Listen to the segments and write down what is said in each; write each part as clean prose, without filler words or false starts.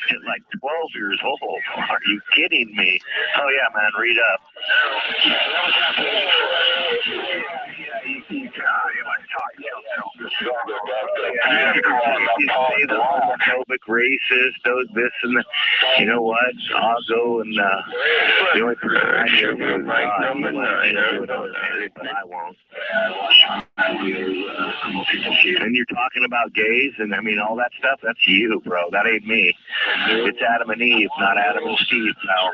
She's like 12 years old. Are you kidding me? Oh, yeah, man, read up. You say the homophobic, racist, those, this, and that. You know what? I'll go and the only person I hear from is God. But I won't. And you're talking about gays and I mean all that stuff. That's you, bro. That ain't me. It's Adam and Eve, not Adam and Steve, pal.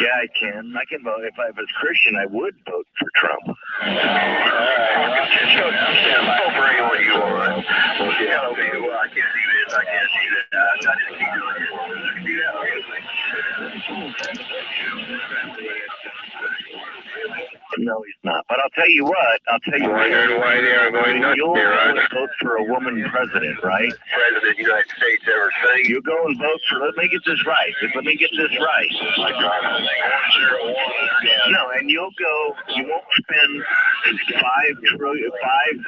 Yeah, I can. I can vote. If I was Christian, I would vote for Trump. Vote for anyone you want. You tell me, well, I can't see this, I can't see that. I just keep doing it. No, he's not. But I'll tell you what. Wondering why they are going nuts you'll here, vote for a woman president, right? President of the United States ever saying. You go and vote for. Let me get this right. No, and you'll go. You won't spend $5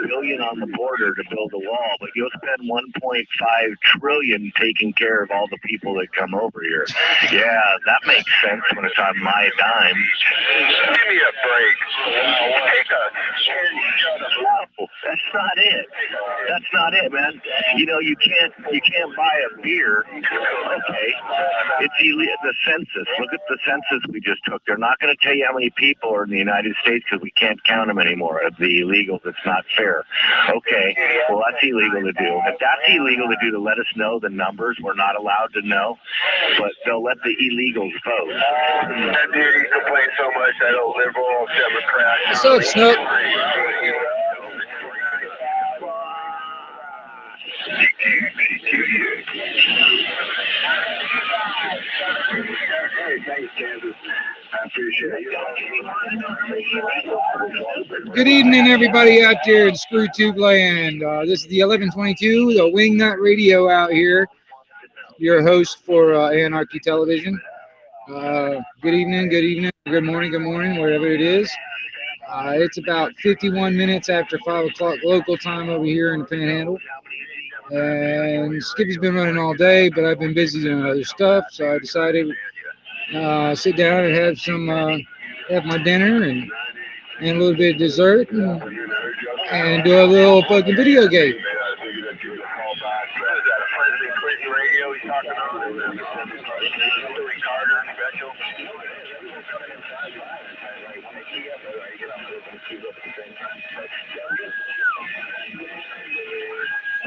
billion on the border to build a wall, but you'll spend $1.5 trillion taking care of all the people that come over here. Yeah, that makes sense when it's on my dime. Give me a break. No, that's not it, man. You know, you can't buy a beer. Okay, it's the census. Look at the census we just took. They're not going to tell you how many people are in the United States because we can't count them anymore. The illegals, it's not fair. Okay, well that's illegal to do. If that's illegal to do, to let us know the numbers, we're not allowed to know. But they'll let the illegals vote. That dude, he complains so much that old liberal Democrat. What's up, Snoop? Good evening, everybody out there in ScrewTube land. This is the 1122, the Wingnut Radio out here. Your host for Anarchy Television. Good evening, good morning, wherever it is. It's about 51 minutes after 5 o'clock local time over here in the Panhandle. And Skippy's been running all day, but I've been busy doing other stuff, so I decided sit down and have my dinner and a little bit of dessert and do a little fucking video game.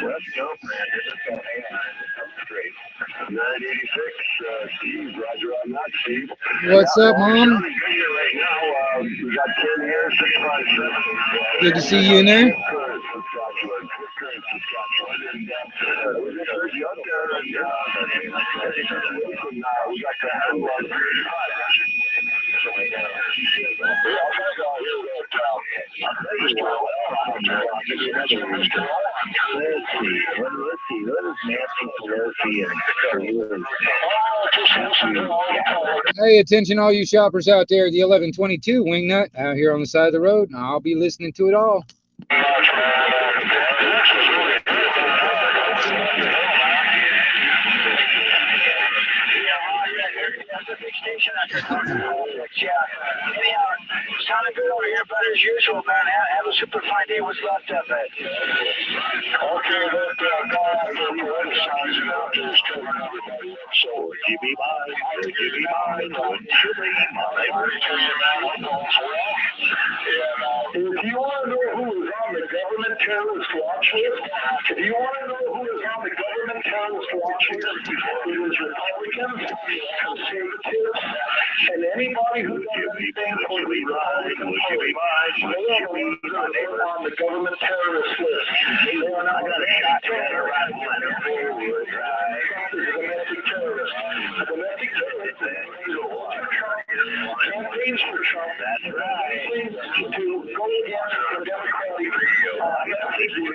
Let's go, man. This is great. 986, Steve. Roger on that, Steve. What's up, Mom? Right now, we got 10 here, 6 months. Good to see you in there. Hey, attention all you shoppers out there at the 1122 Wingnut out here on the side of the road. I'll be listening to it all. Sounded good over here, but as usual, man, have a super fine day. What's left of it? Okay, so give me mine, wouldn't you be mine? If you want to know who is on the government terrorist watch list, it is Republicans, conservatives, and anybody who doesn't stand for the they're on the government terrorist list. They are not going to shot terrorists. Domestic terrorists. Domestic terrorists campaigns for Trump. That's right. To go against the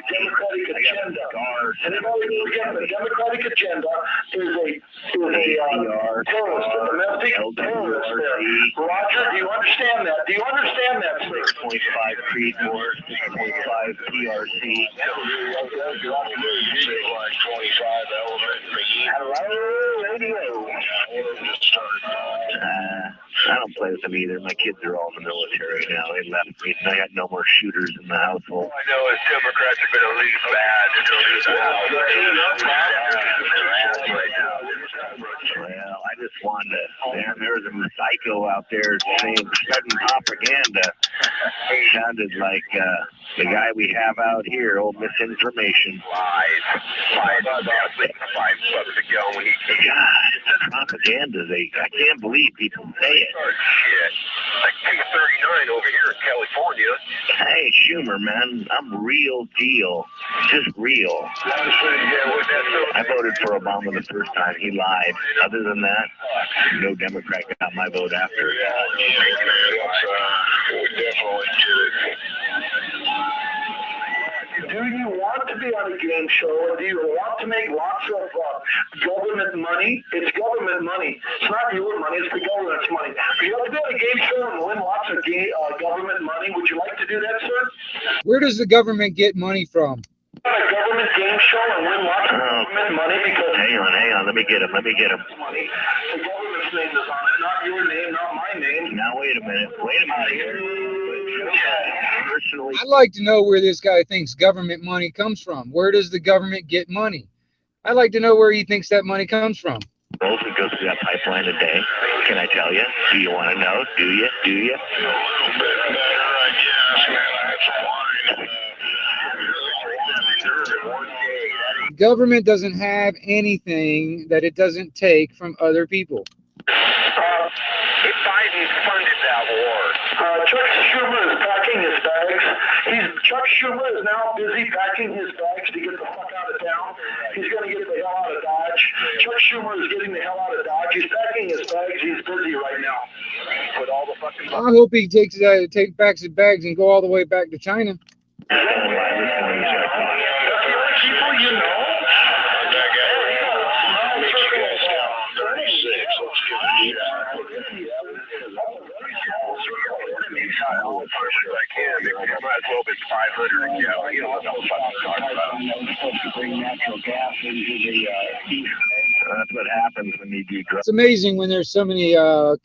Democratic agenda. And in other words, again, the Democratic agenda is a terrorist, a domestic terrorist there. Roger, do you understand that? 6.5 Creedmoor, 6.5 PRC. them either. My kids are all in the military now. They left me. I got no more shooters in the household. I know is Democrats are going to lose bad. They're going to lose the House. Right now. Well, I just wanted to. Man, there was a psycho out there saying, spreading propaganda. Sounded like the guy we have out here, old misinformation. Lies about 5 bucks ago when he came. God, propaganda. I can't believe people say it. Shit. Like 239 over here in California. Hey, Schumer, man, I'm real deal. Just real. I voted for Obama the first time. He lied. Other than that, no Democrat got my vote after. We definitely get it. Do you want to be on a game show, or do you want to make lots of government money? It's government money. It's not your money, it's the government's money. If you want to be on a game show and win lots of government money, would you like to do that, sir? Where does the government get money from? On a government game show and win lots of government money because... Hang on. Let me get him. Money. The government's name is on it, not your name, not my name. Now, wait a minute here. Personally, I'd like to know where this guy thinks government money comes from. Where does the government get money? I'd like to know where he thinks that money comes from. Those who go through that pipeline a day, can I tell you? Do you want to know? Do you? A little bit better, I guess, man. That's fine. Government doesn't have anything that it doesn't take from other people. If Biden funded that war. Chuck Schumer is packing his bags. Chuck Schumer is now busy packing his bags to get the fuck out of town. He's going to get the hell out of Dodge. Chuck Schumer is getting the hell out of Dodge. He's packing his bags. He's busy right now. Put all the fucking... I hope he takes back his bags and go all the way back to China. That's the only people you know. That's what happens when you do drugs. It's amazing when there's so many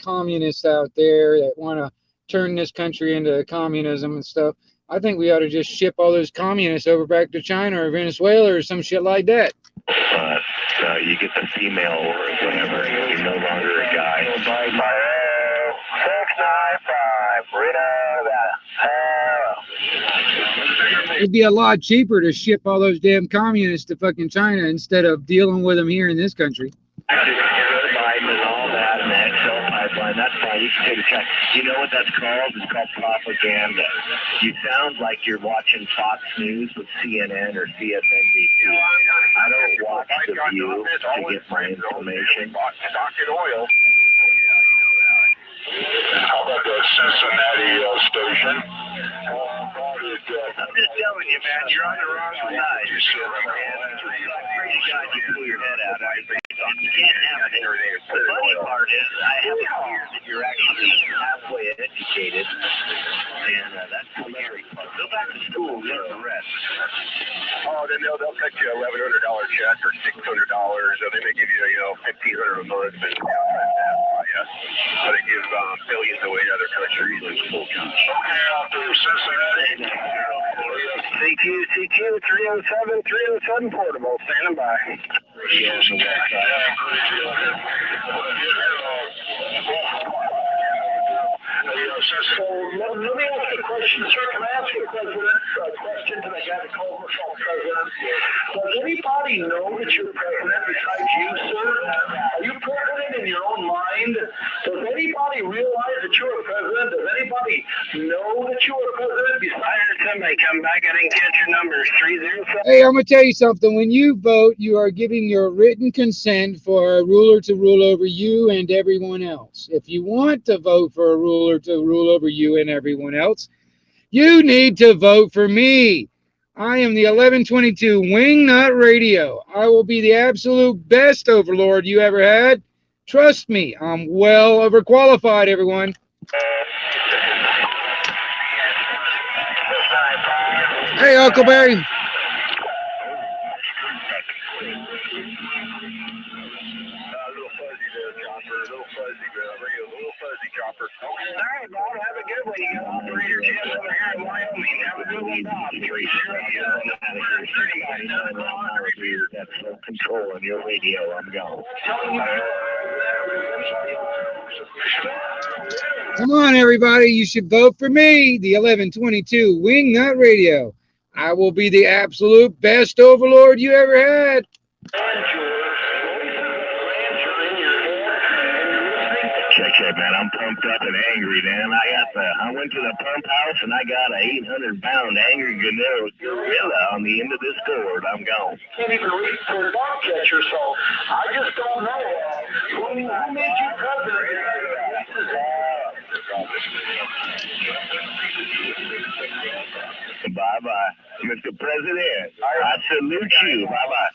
communists out there that want to turn this country into communism and stuff. I think we ought to just ship all those communists over back to China or Venezuela or some shit like that. You get the female or whatever, you're no longer a guy. 695, It'd be a lot cheaper to ship all those damn communists to fucking China instead of dealing with them here in this country. Biden and all that, and the XL pipeline, that's fine. You can take a check. You know what that's called? It's called propaganda. You sound like you're watching Fox News with CNN or CSNBC. I don't watch The View to get my information. Stock in oil. How about the Cincinnati station? I'm just telling you, man, you're on the wrong side. I pray to God you pull your head out. You can't have it. The funny part is, I have a fear that you're actually halfway educated, and that's the scary part. Go back to school, learn the rest. Oh, then they'll cut you $1,100 check or $600, or they may give you, $1,500 a month, and but they give billions away to other countries. Okay, after Cincinnati. CQ 307 portable, standing by. So let me ask a question, sir. Can I ask a question to the guy that calls himself president? Does anybody know that you're president besides you, sir? Are you president in your own mind? Does anybody realize that you're a president? Does anybody know that you're a president besides? I heard somebody come back. I didn't catch your numbers. 307. Hey, I'm going to tell you something. When you vote, you are giving your written consent for a ruler to rule over you and everyone else. If you want to vote for a ruler to rule over you and everyone else, you need to vote for me. I am the 1122 Wingnut Radio. I will be the absolute best overlord you ever had. Trust me, I'm well overqualified, everyone. Hey, Uncle Barry. you got operator Jim over here in Wyoming. Have a good one, Bob. 3-0. That's full control on your radio. I'm going. Come on, everybody. You should vote for me, the 1122 Wingnut Radio. I will be the absolute best overlord you ever had. Check, man. I'm pumped up and angry, man. I went to the pump house and I got a 800-pound angry gorilla on the end of this cord. I'm gone. Can't even reach for the dog catcher, so I just don't know who made you president. Bye-bye. Mr. President, I salute you. Bye-bye.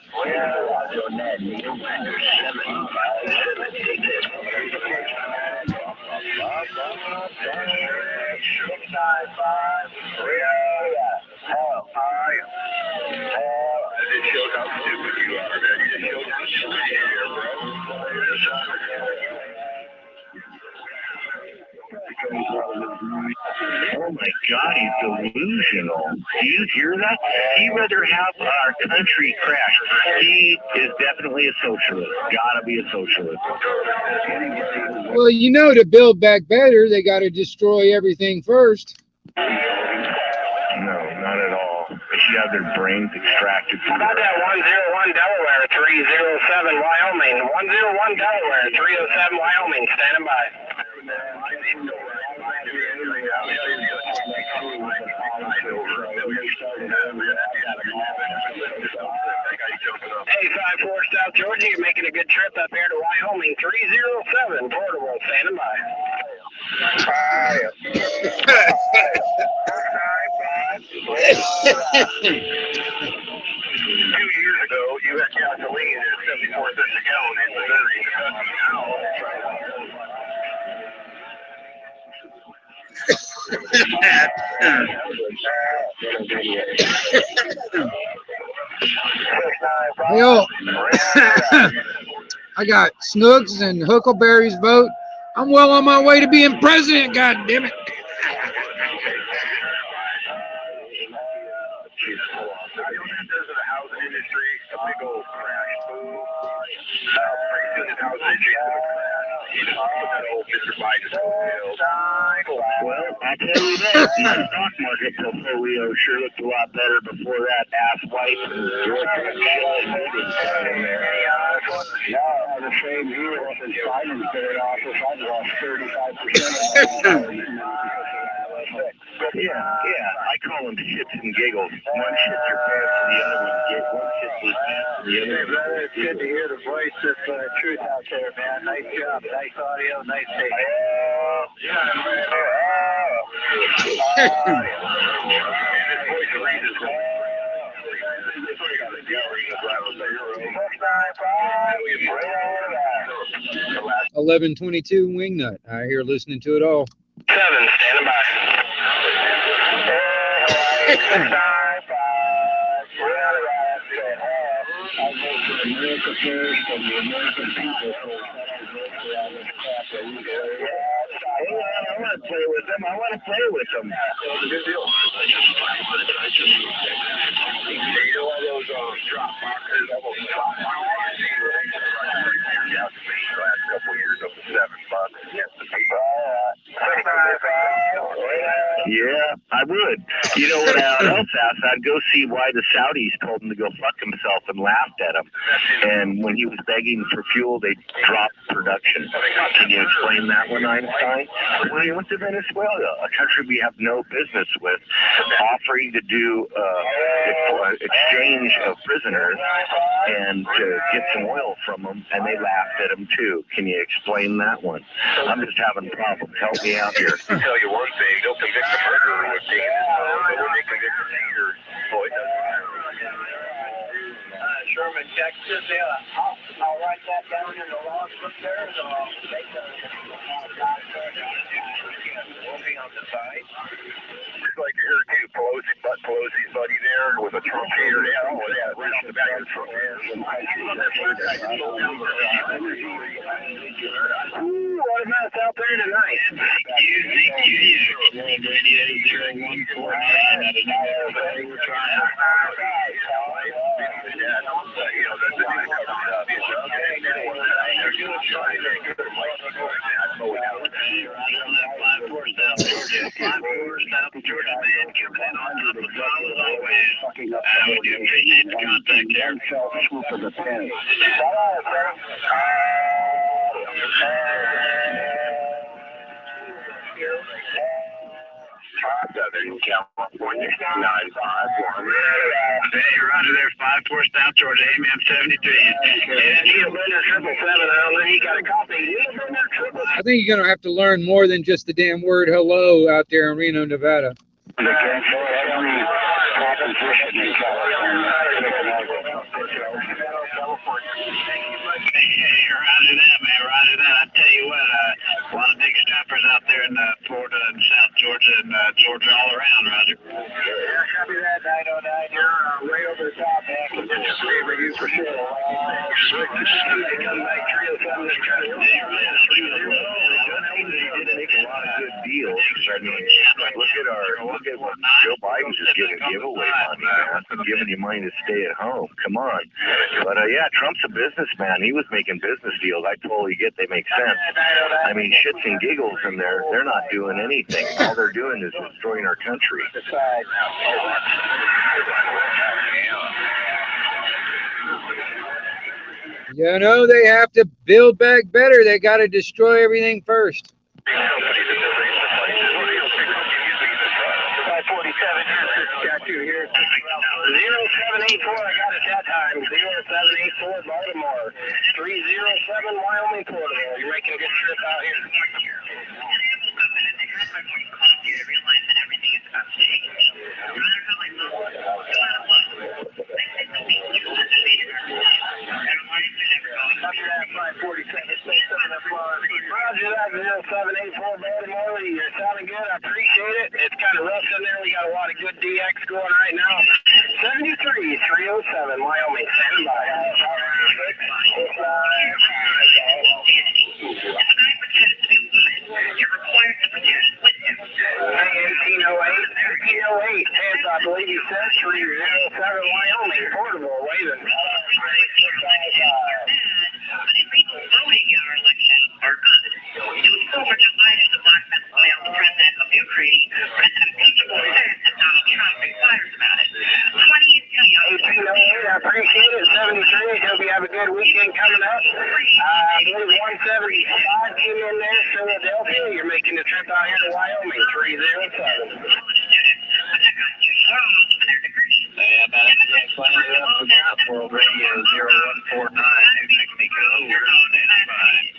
Oh my God, he's delusional. Do you hear that? He'd rather have our country crash. He is definitely a socialist. Gotta be a socialist. Well, you know, to build back better, they got to destroy everything first. No, not at all. They should have their brains extracted. How about that 101 Delaware, 307 Wyoming? 101 Delaware, 307 Wyoming, standing by. Hey, 54 South Georgia, you're making a good trip up here to Wyoming. 307 portable, standing by. 2 years ago, you had gasoline at 74 cents a gallon in Missouri. Hey, oh. I got Snooks and Huckleberry's vote. I'm well on my way to being president, God damn it. Well, I tell you this, my stock market portfolio sure looked a lot better before that ass wipe and the same here since Biden's been in office. I've lost 35%. Yeah, I call them shits and giggles. One shits your pants and the other one gets one shits his pants and the other one. It's good to hear the voice of truth out there, man. Nice job, nice audio, nice take. Yeah. 1122 Wingnut. I hear listening to it all. 7, standing by. America first and the American people first. I want to play with them. Good deal. You know all those drop boxes, almost drop boxes. Last couple of years up to $7 against the people. Yeah, I would. You know what else asked? I'd go see why the Saudis told him to go fuck himself and laughed at him. And when he was begging for fuel, they dropped production. Can you explain that one, Einstein? When he went to Venezuela, a country we have no business with, offering to do exchange of prisoners and to get some oil from them, and they laughed at him too. Can you explain that one? I'm just having problems. Help me out here. I'll tell you one thing, they'll convict a murderer with gain, but when they convict a cheater, boy, it doesn't matter. Sherman, Texas, I'll write that down in the log book there. So I'll make We'll be on the side. Just like you heard too, Pelosi's buddy there with a truncator. Yeah, oh yeah, right off the back of the truck. Ooh, what a mess out there tonight. Southern California, 951. Hey, Roger there, 5-4 South Georgia, AM 73. I think you're gonna have to learn more than just the damn word hello out there in Reno, Nevada. Hey, roger that, man, roger that. I tell you what, a lot of big strappers out there in Florida and South Georgia and Georgia all around, Roger. Yeah, copy that, 909. You're way over the top, man. Condition favor you for sure. Come back 307 and try to Make a lot of good deals. I mean, look at what Joe Biden's just giving giveaway money, man. Giving you money to stay at home. Come on. But yeah, Trump's a businessman. He was making business deals. I totally get they make sense. I mean, shits and giggles in there. They're not doing anything. All they're doing is destroying our country. You know, they have to build back better. They got to destroy everything first. 0784, I got it that time. 0784 Baltimore. 307 Wyoming, Portable. You're making a good trip out here. Roger that, 0784 Baltimore. You're sounding good. I appreciate it. It's kind of rough in there. We got a lot of good DX going right now. 73-307 Wyoming. Stand by. You're required to produce witness. 1808, Tampa, I believe you said 307 Wyoming. Portable, waving. People voting in our election are good. It was so much divided the black male, the president of Ukraine, President Putin says that Donald Trump inquires about it. 1808, I appreciate it. 73, hope you have a good weekend coming up. I believe 175 came in there, Philadelphia. You're making the trip out here to Wyoming, 307. Hey, about World Radio 0149, New Mexico. We're on standby.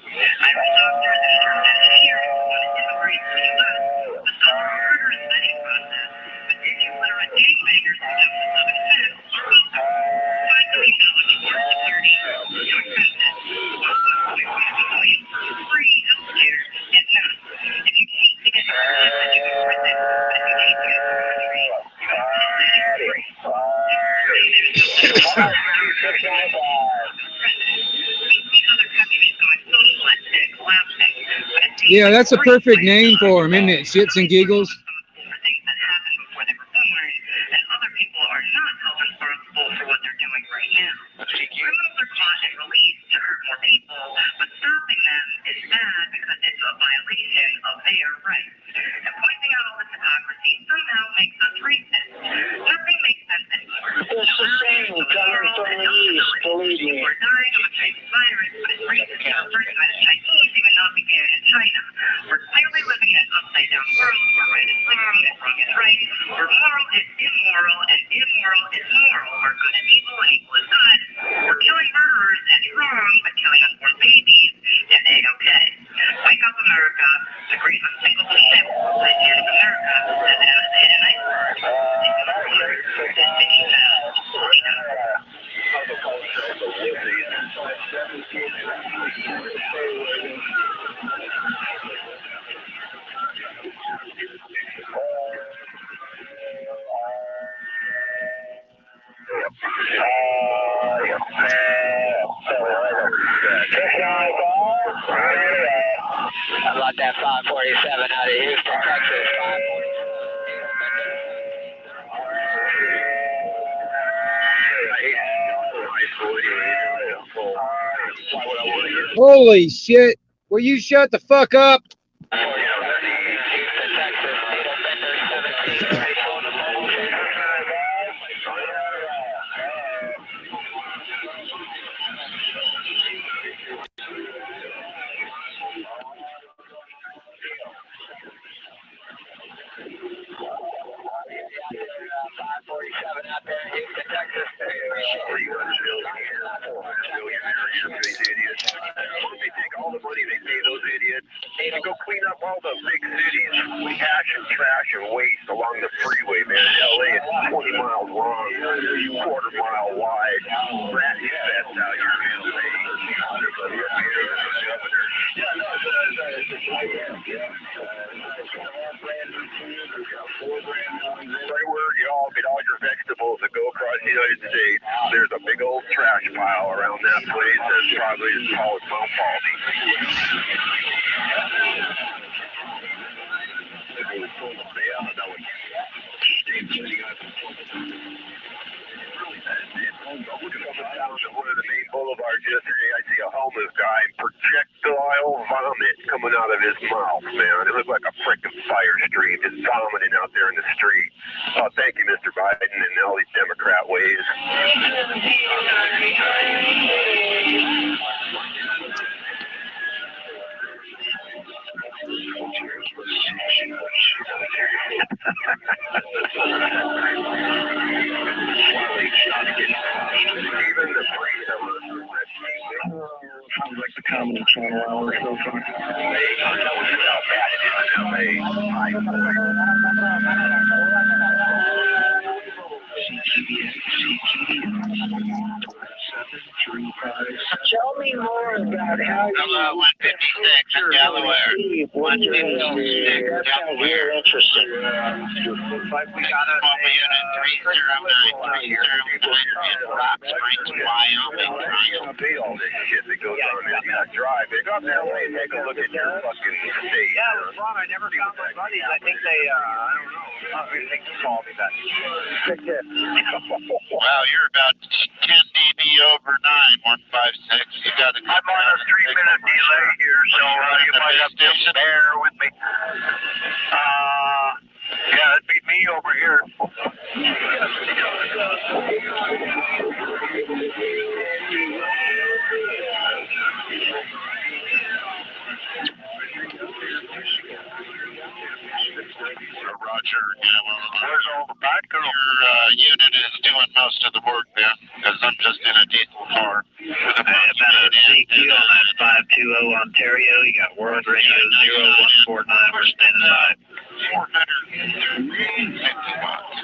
Yeah, that's a perfect name for him, isn't it? Shits and giggles. How about that 547 out of Houston, Texas? 547. Holy shit. Will you shut the fuck up? Houston, Texas. Needle Bender 17. Out there in Houston, Texas. They take all the money they pay those idiots to go clean up all the big cities with ash and trash and waste along the freeway, man. LA is 20 miles long, quarter mile wide. Rat fest out here, man. Right where y'all get all your vegetables that go across the United States, there's a big old trash pile around that place that's probably as tall as Mount Baldy. One of the main boulevards yesterday, I see a homeless guy projectile vomit coming out of his mouth, man. It looked like a freaking fire stream just vomiting out there in the street. Oh, thank you, Mr. Biden, and all these Democrat ways. Even the Sounds like the Comedy Channel hour so far. Tell me more about how you... Hello, 156 in Delaware. 156 Delaware. Interesting. We got a mobile unit 309 in Rock Springs, Wyoming. Pay all this shit that goes on there. You gotta drive it. Go up there and take a look at your fucking state. Yeah, it was fun. I never found my buddies. I think they, I don't know. I think he called me back. Wow, you're about 10 dB over 9, 156. You got a I'm on a 3-minute delay here, so you might have to bear with me. Yeah, it'd be me over here. Roger. Yeah, well, Where's all the bad girls? your unit is doing most of the work there, because I'm just in a diesel car. With a About a CQ on that 520 Ontario. You got World Radio 0149. We're standing by. 450 watts.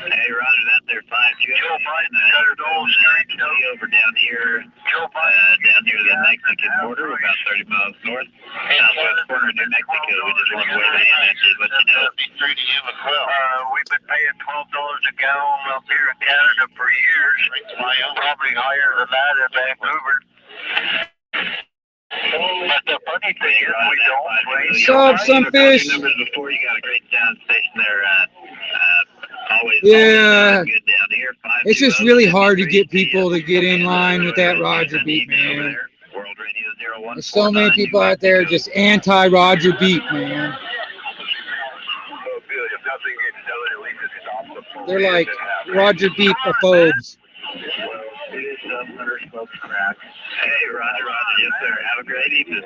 Hey, roger that there, 520. Joe Biden got his old street over down here. Joe Biden down near the Mexican border, about 30 miles north. Southwest corner of New Mexico. We just want to where the AMS is, but you know. Through to you as well. We've been paying $12 a gallon up here in Canada for years. Probably higher than that in Vancouver. But the funny thing is, we don't. Sup, some fish? Numbers before, you got a great sound station there. Always Yeah. good down here. It's just really hard to get people to get in line with that Roger beat, man. World Radio 0149. There's so many people out there just anti-Roger beat, man. So good. If nothing gets done, at least it stops the They're like Roger beat phobes. Hey, Roger, yes, sir. Have a great evening.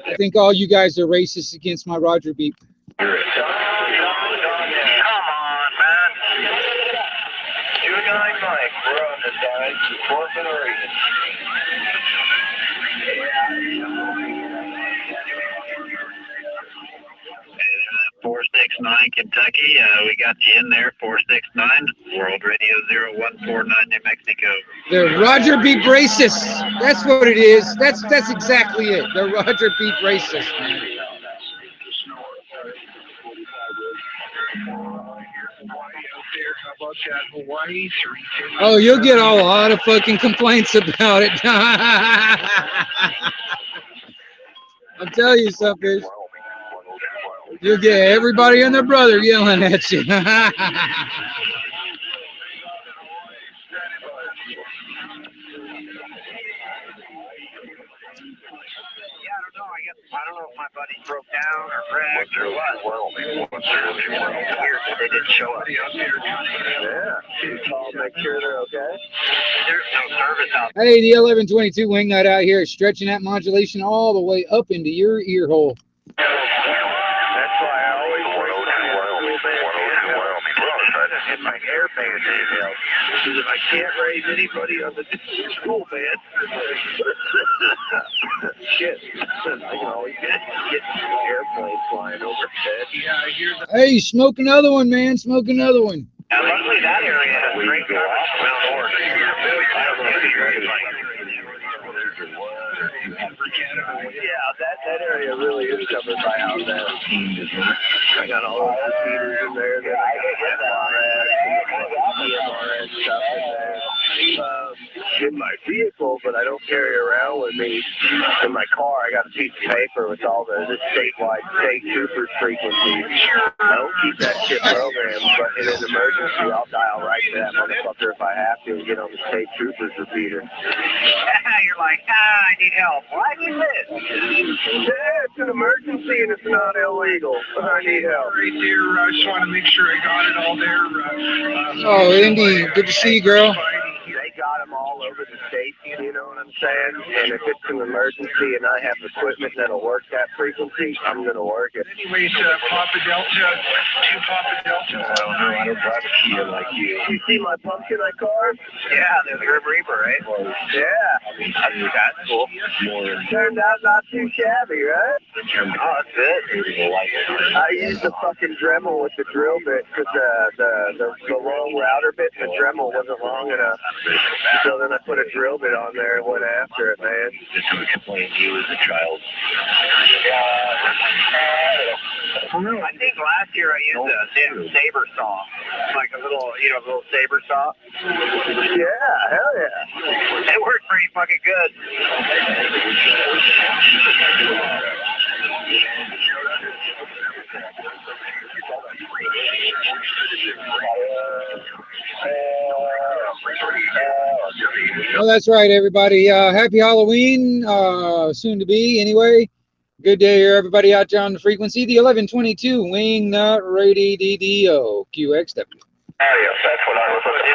I think all you guys are racist against my Roger beat. Come on, man. 29 Mike, we're on this, guys. Portland, Oregon. Hey, there's that 4 station. 469 Kentucky. We got you in there, 469. World Radio 0149 New Mexico. They're Roger beat racist. That's what it is. That's exactly it. They're Roger beat racist, man. Oh, you'll get a lot of fucking complaints about it. I'll tell you something. You'll get everybody and their brother yelling at you. I don't know if my buddy broke down or wrecked or what. They didn't show up. Yeah. Call, make sure they're okay. There's no service out there. Hey, the 1122 wing nut out here is stretching that modulation all the way up into your ear hole. That's why I always hit my airband email. Because I can't raise anybody on the school band. Shit. I can always get airplanes flying overhead. Yeah, I hear that. Hey, smoke another one, man. Smoke another one. Yeah, luckily that area has great coverage from Mount Orr. Yeah, that area really is covered by out there. I got all the repeaters in there. Then I got EMRS stuff in there. In my vehicle, but I don't carry around with me. In my car, I got a piece of paper with all the statewide state troopers frequencies. I don't keep that shit programmed, but in an emergency, I'll dial right to that motherfucker if I have to and get on the state troopers repeater. You're like, I need help. Why do this? Yeah, it's an emergency and it's not illegal. I need help. Right there, I just want to make sure I got it all there. Oh, Indy, good to see you, girl. They got them all over the state, you know what I'm saying? And if it's an emergency and I have equipment that'll work that frequency, I'm going to work it. Anyways, Papa Delta, 2 Papa Deltas. I don't know, I don't drive a Kia like you. You see my pumpkin I carved? Yeah, there's a Grim Reaper, right? Yeah. That's cool. Turned out not too shabby, right? Oh, that's it. I used the fucking Dremel with the drill bit because the long router bit in the Dremel wasn't long enough. So then I put a drill bit on there and went after it, man. Just to explain you as a child. I think last year I used a saber saw, like a little saber saw. Yeah, hell yeah. It worked pretty fucking good. Oh, that's right, everybody. Happy Halloween, soon to be, anyway. Good day here, everybody out there on the frequency. The 1122 Wing Nut Radio DDO QXW. That's what I was looking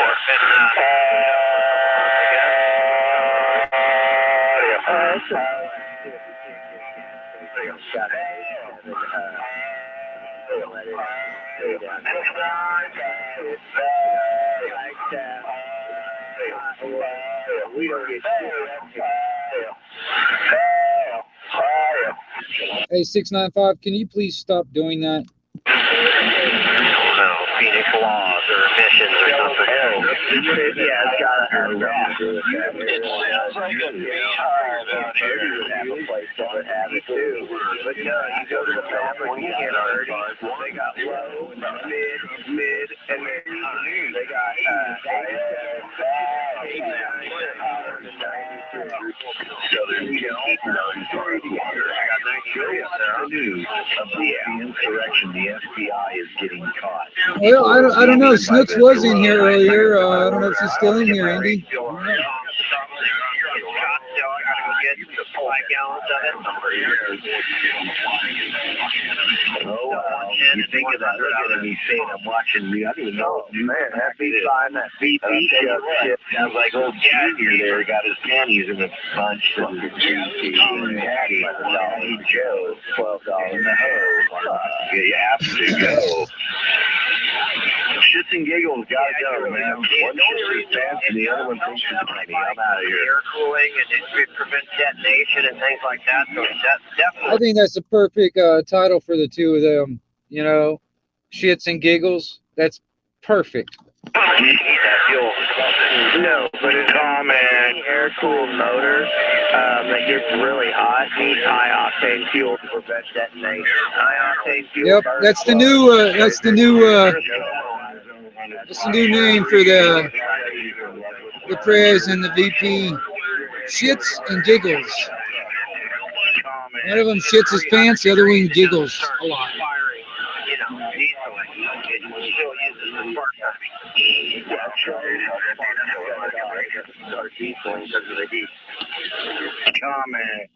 Hey, 695, can you please stop doing that? Phoenix laws or missions or something. Yeah, it's got to have something to do with that. Have a place that would have it too. But no, you go to the family, you can't already. They got low, mid, and then they got so there's I got the news of the insurrection. The FBI is getting caught. Well, I don't know. Snooks was in here earlier. I don't know if she's still in here, Andy. I don't know. You think of that, look at me saying I'm watching me. I don't even know. Man, that beat buying that BP shit. Sounds like old Junior there got his panties in a bunch of Joe, $12 in the hose. You have to go. Shits and giggles gotta go, man. One shit's fast and the other one thinks it's tiny. I'm out of here. Air cooling and it prevents detonation and things like that. So that's definitely. I think that's the perfect title for the two of them. You know, shits and giggles. That's perfect. No, but it's any air-cooled motor that gets really hot needs high-octane fuel to prevent detonation. High-octane fuel. Yep, that's the new. That's the new name for the Prez and the VP. Shits and giggles. One of them shits his pants, the other one giggles a lot. Comment.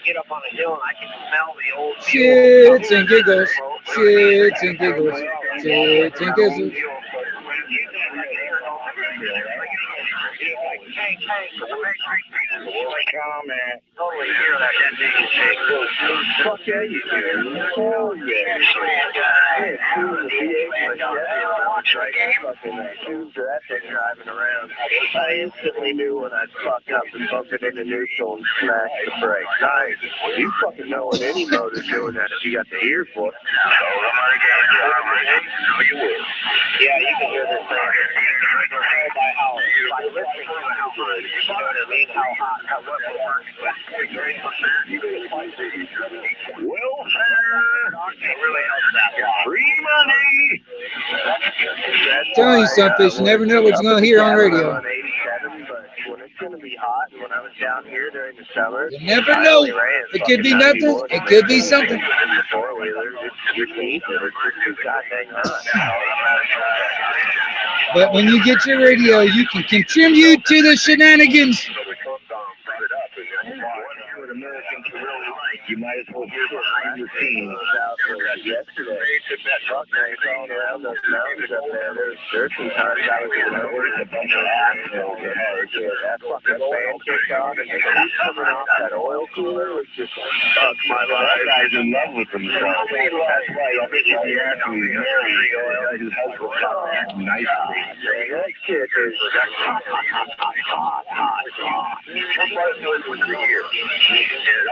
Get up on a hill and I can smell the old Shits and giggles. Shits and giggles. Shits and giggles. Comment. Totally hear that detonation shake. Fuck yeah, you do. Oh yeah. Driving around. I instantly knew when I'd fuck up and bump it into neutral and smash the brakes. You fucking know when any motor's doing that if you got the ear for it. Yeah, you can hear this thing. By how listening to how good, you know what I mean? How hot, how what will work. Really helps that lot. Free money. Telling you something, you never know what you're going to hear on radio. But when it's going to be hot, and when I was down here during the summer, You never know. It could be nothing. It could be something. But when you get your radio, you can contribute to the shenanigans. You might as well hear behind the scenes out yesterday. Crawling around those mountains up there. There's some times I was in a bunch of assholes. That fucking fan kicked on and the heat coming off that oil cooler was just fuck my life. That guy's in love with himself. That's why he asked me to marry his husband nicely. That shit is hot.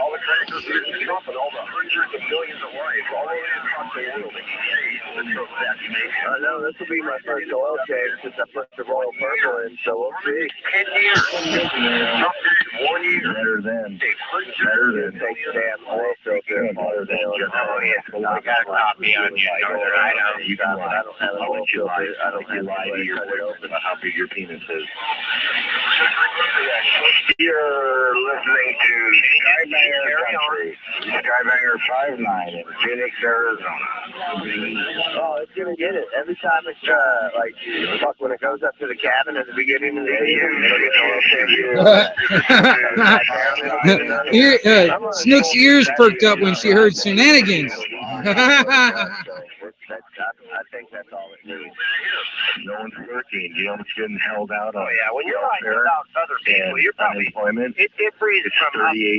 All the tractors in Trump and all the hundreds of millions of lives all over across the world that he saved the Trump assassination. I know, this will be my first oil change since I put the Royal Purple in, so we'll see. 10 years. Trump did 1 year. Better than take the damn oil filter. Better than I got a copy on you, Northern Idaho. You got it. I don't have an oil filter. I don't have lie to your boyfriend about how big your penis is. You're listening to Skybanger Country. Skybanger 59 in Phoenix, Arizona. Oh, it's gonna get it. Every time it's fuck when it goes up to the cabin at the beginning of the year. Snook's ears perked up when she heard shenanigans. I think that's all it needs. No one's working. You know what's getting held out on? Oh yeah, when you're writing about other people, you're probably unemployment. It freezes from 38%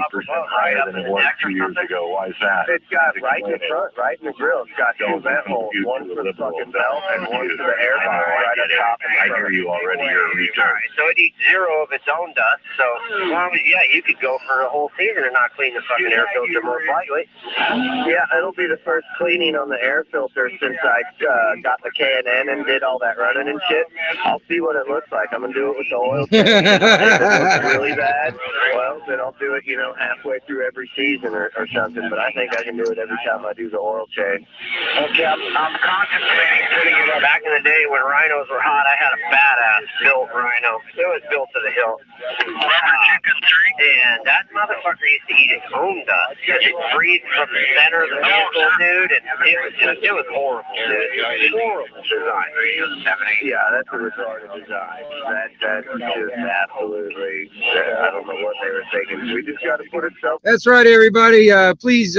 higher than it was 2 years ago. Why is that? It's got right in the front, right in the grill. It's got two vent holes, one for the fucking belt and one for the air bottle right up top. I hear you already. You're a retard. So it eats zero of its own dust. So yeah, you could go for a whole season and not clean the fucking air filter most likely. Yeah, it'll be the first cleaning on the air filter since I got the K&N and did all that running and shit. I'll see what it looks like. I'm gonna do it with the oil change. If it looks really bad, well, then I'll do it, halfway through every season or something. But I think I can do it every time I do the oil change. Okay, I'm contemplating putting it up. Back in the day when rhinos were hot, I had a badass built rhino. It was built to the hill. Rubber chicken 3. And that motherfucker used to eat its own dust. It breathed from the center of the vehicle, dude, and it was horrible, dude. Horrible design. Yeah, that's a retarded design. That's just absolutely, I don't know what they were thinking. We just got to put it so. That's right, everybody. Please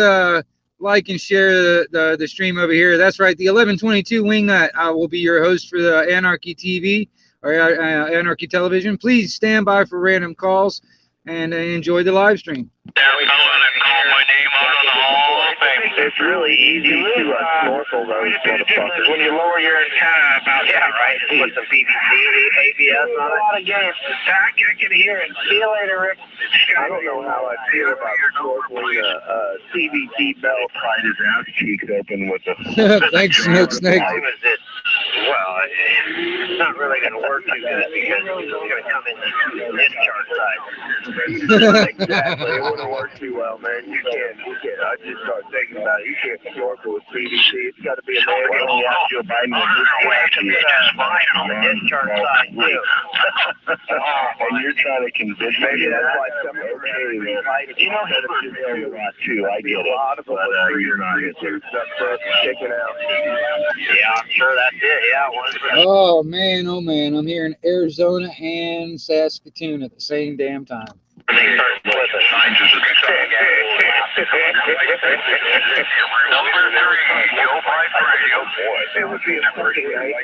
like and share the stream over here. That's right, the 1122 Wingnut. I will be your host for the Anarchy TV or Anarchy Television. Please stand by for random calls and enjoy the live stream. Call my name out on the Hall of Fame. It's really easy to snorkel those motherfuckers. When you lower your antenna about right. Just put some PVC, ABS on it. A lot of games. I can hear it. See you later, Rick. I don't know how I feel about snorkeling a CVT belt. Pried his ass cheeks open with the. Thanks, Snake. Well, it's not really going to work too good because it's going to come in the discharge side. Exactly. It wouldn't work too well, man. You can't. I just started thinking about it. You can't snorkel with PVC. It's got to be a manual. You have Joe Biden to be just fine on the discharge side, too. And you're trying to convince me. Maybe that's why some okay, man. You know, he was a lot, too. I get it. But you're not. It's sticking out. Yeah, I'm sure that's it. Yeah, oh man, I'm here in Arizona and Saskatoon at the same damn time. Number 3, Joe Biden Radio. Boy, it would be a first night.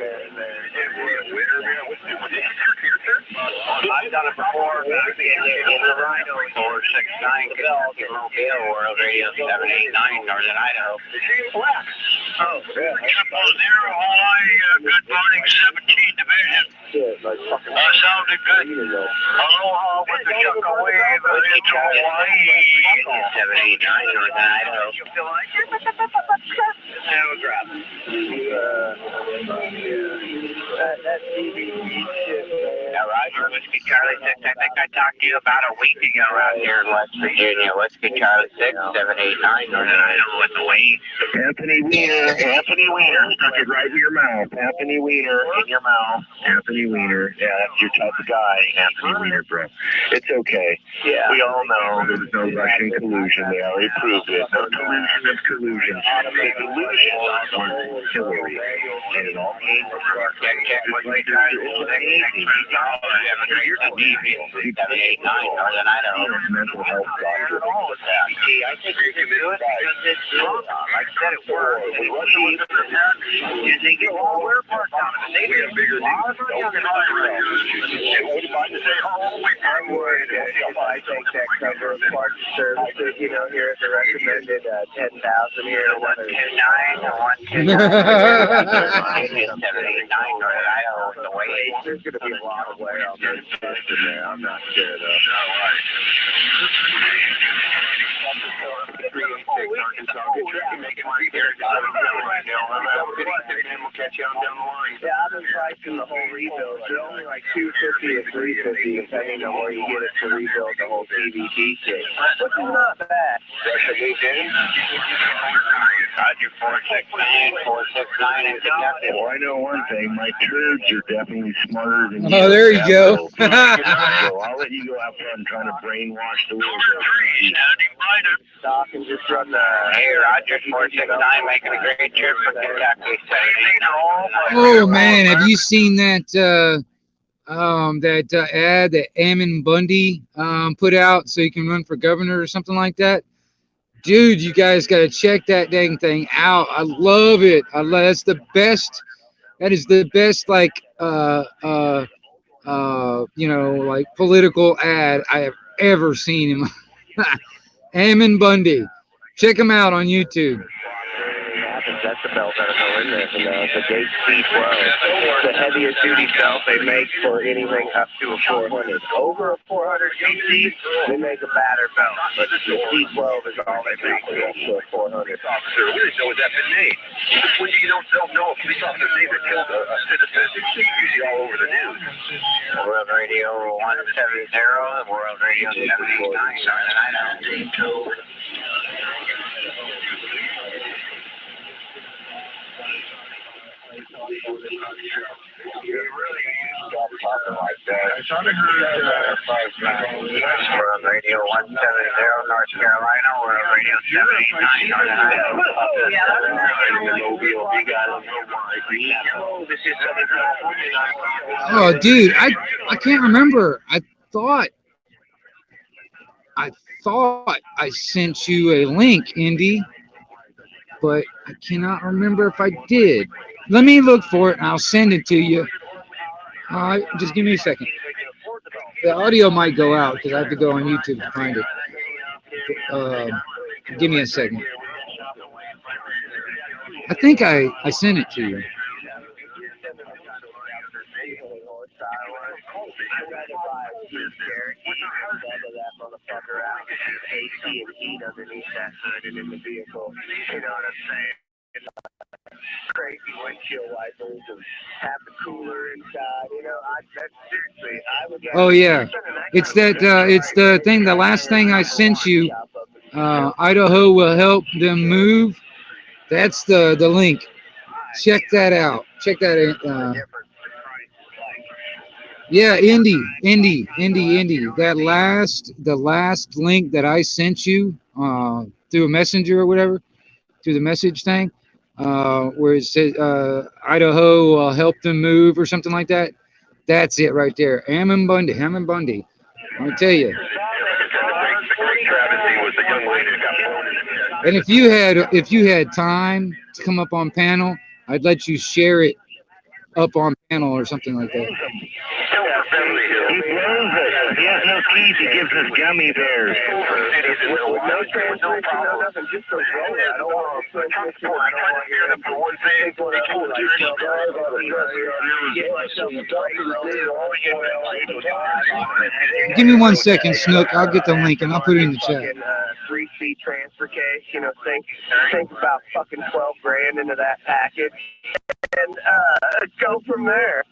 I've done it before. In the Rhino 469 Mobile World Radio 789 Northern Idaho. Oh, Triple Zero, Hawaii, good morning, 17 Division. Sounded good. Aloha with the Yucca Wave, it's Hawaii. 789 Northern Idaho. That CBT shit, man. Now, Roger, Whiskey Charlie 6, I think I talked to you about a week ago around here in West Virginia. Whiskey Charlie 6, 789 Northern Idaho with the wave. Anthony Weiner, stuck it right in your mouth. Anthony Weiner in your mouth. Anthony Weiner, yeah, that's your type of guy, Anthony Weiner, bro. It's okay. Yeah. We all know there was no Russian collusion. They already proved it. No collusion is collusion. The collusion was Hillary. And it all came from her. Mental health doctor. I think you can do it because it's like I said, it works. They get all wear parts out of it. They get bigger things. I would if I take that cover of parts and services, you know, here at the recommended 10,000 here. 129 There's going to be a lot of wear on those parts in there. I'm not sure though. Yeah, I've been pricing the whole rebuild. They're only like $250 and $350 depending on where you get it to rebuild the whole PVT kit, which is not bad. Roger 469 in Kentucky. Well, I know one thing. My turds are definitely smarter than you. Oh, there you go. So I'll let you go have fun trying to brainwash the world. Stop and just run the. Hey, Roger 469 making a great trip for Kentucky. Oh man, have you seen that ad that Ammon Bundy put out so you can run for governor or something like that? Dude, you guys got to check that dang thing out. I love it. That's the best. That is the best, like, like political ad I have ever seen in my Ammon Bundy. Check him out on YouTube. That's the belt that'll go in there. The Gate C12. It's the heaviest duty belt they make for anything up to a 400. Over a 400 cc, they make a batter belt. But the C12 is all they make for up to a 400. Officer, we didn't know what that been named. When you don't know a police officer's name that killed a citizen, it's usually all over the news. World Radio 170 and World Radio 789 Northern Idaho. Talking like that. I thought I heard we're on Radio 170 North Carolina. We're on Radio 789 Northern Idaho. Oh, dude, I can't remember. I thought I sent you a link, Indy, but I cannot remember if I did. Let me look for it and I'll send it to you. Just give me a second. The audio might go out because I have to go on YouTube to find it. Give me a second. I think I sent it to you. AC and heat underneath that hood and in the vehicle. You know what I'm saying? Crazy windshield wipers and have the cooler inside. You know, seriously, I would. Oh yeah, it's that. It's the thing. The last thing I sent you. Idaho will help them move. That's the link. Check that out. Check that out. Yeah, Indy. The last link that I sent you through a messenger or whatever, through the message thing, where it says Idaho will help them move or something like that. That's it right there. Hammond Bundy. Let me tell you. And if you had time to come up on panel, I'd let you share it up on panel or something like that. He blows us. He has no keys. He gives us gummy bears. No translation, no nothing. Just a roller. I don't want to transport. I don't want to hear them for one thing. Give me 1 second, Snook. I'll get the link and I'll put it in the chat. 3-seat transfer case. You know, think about fucking 12 grand into that package, and go from there.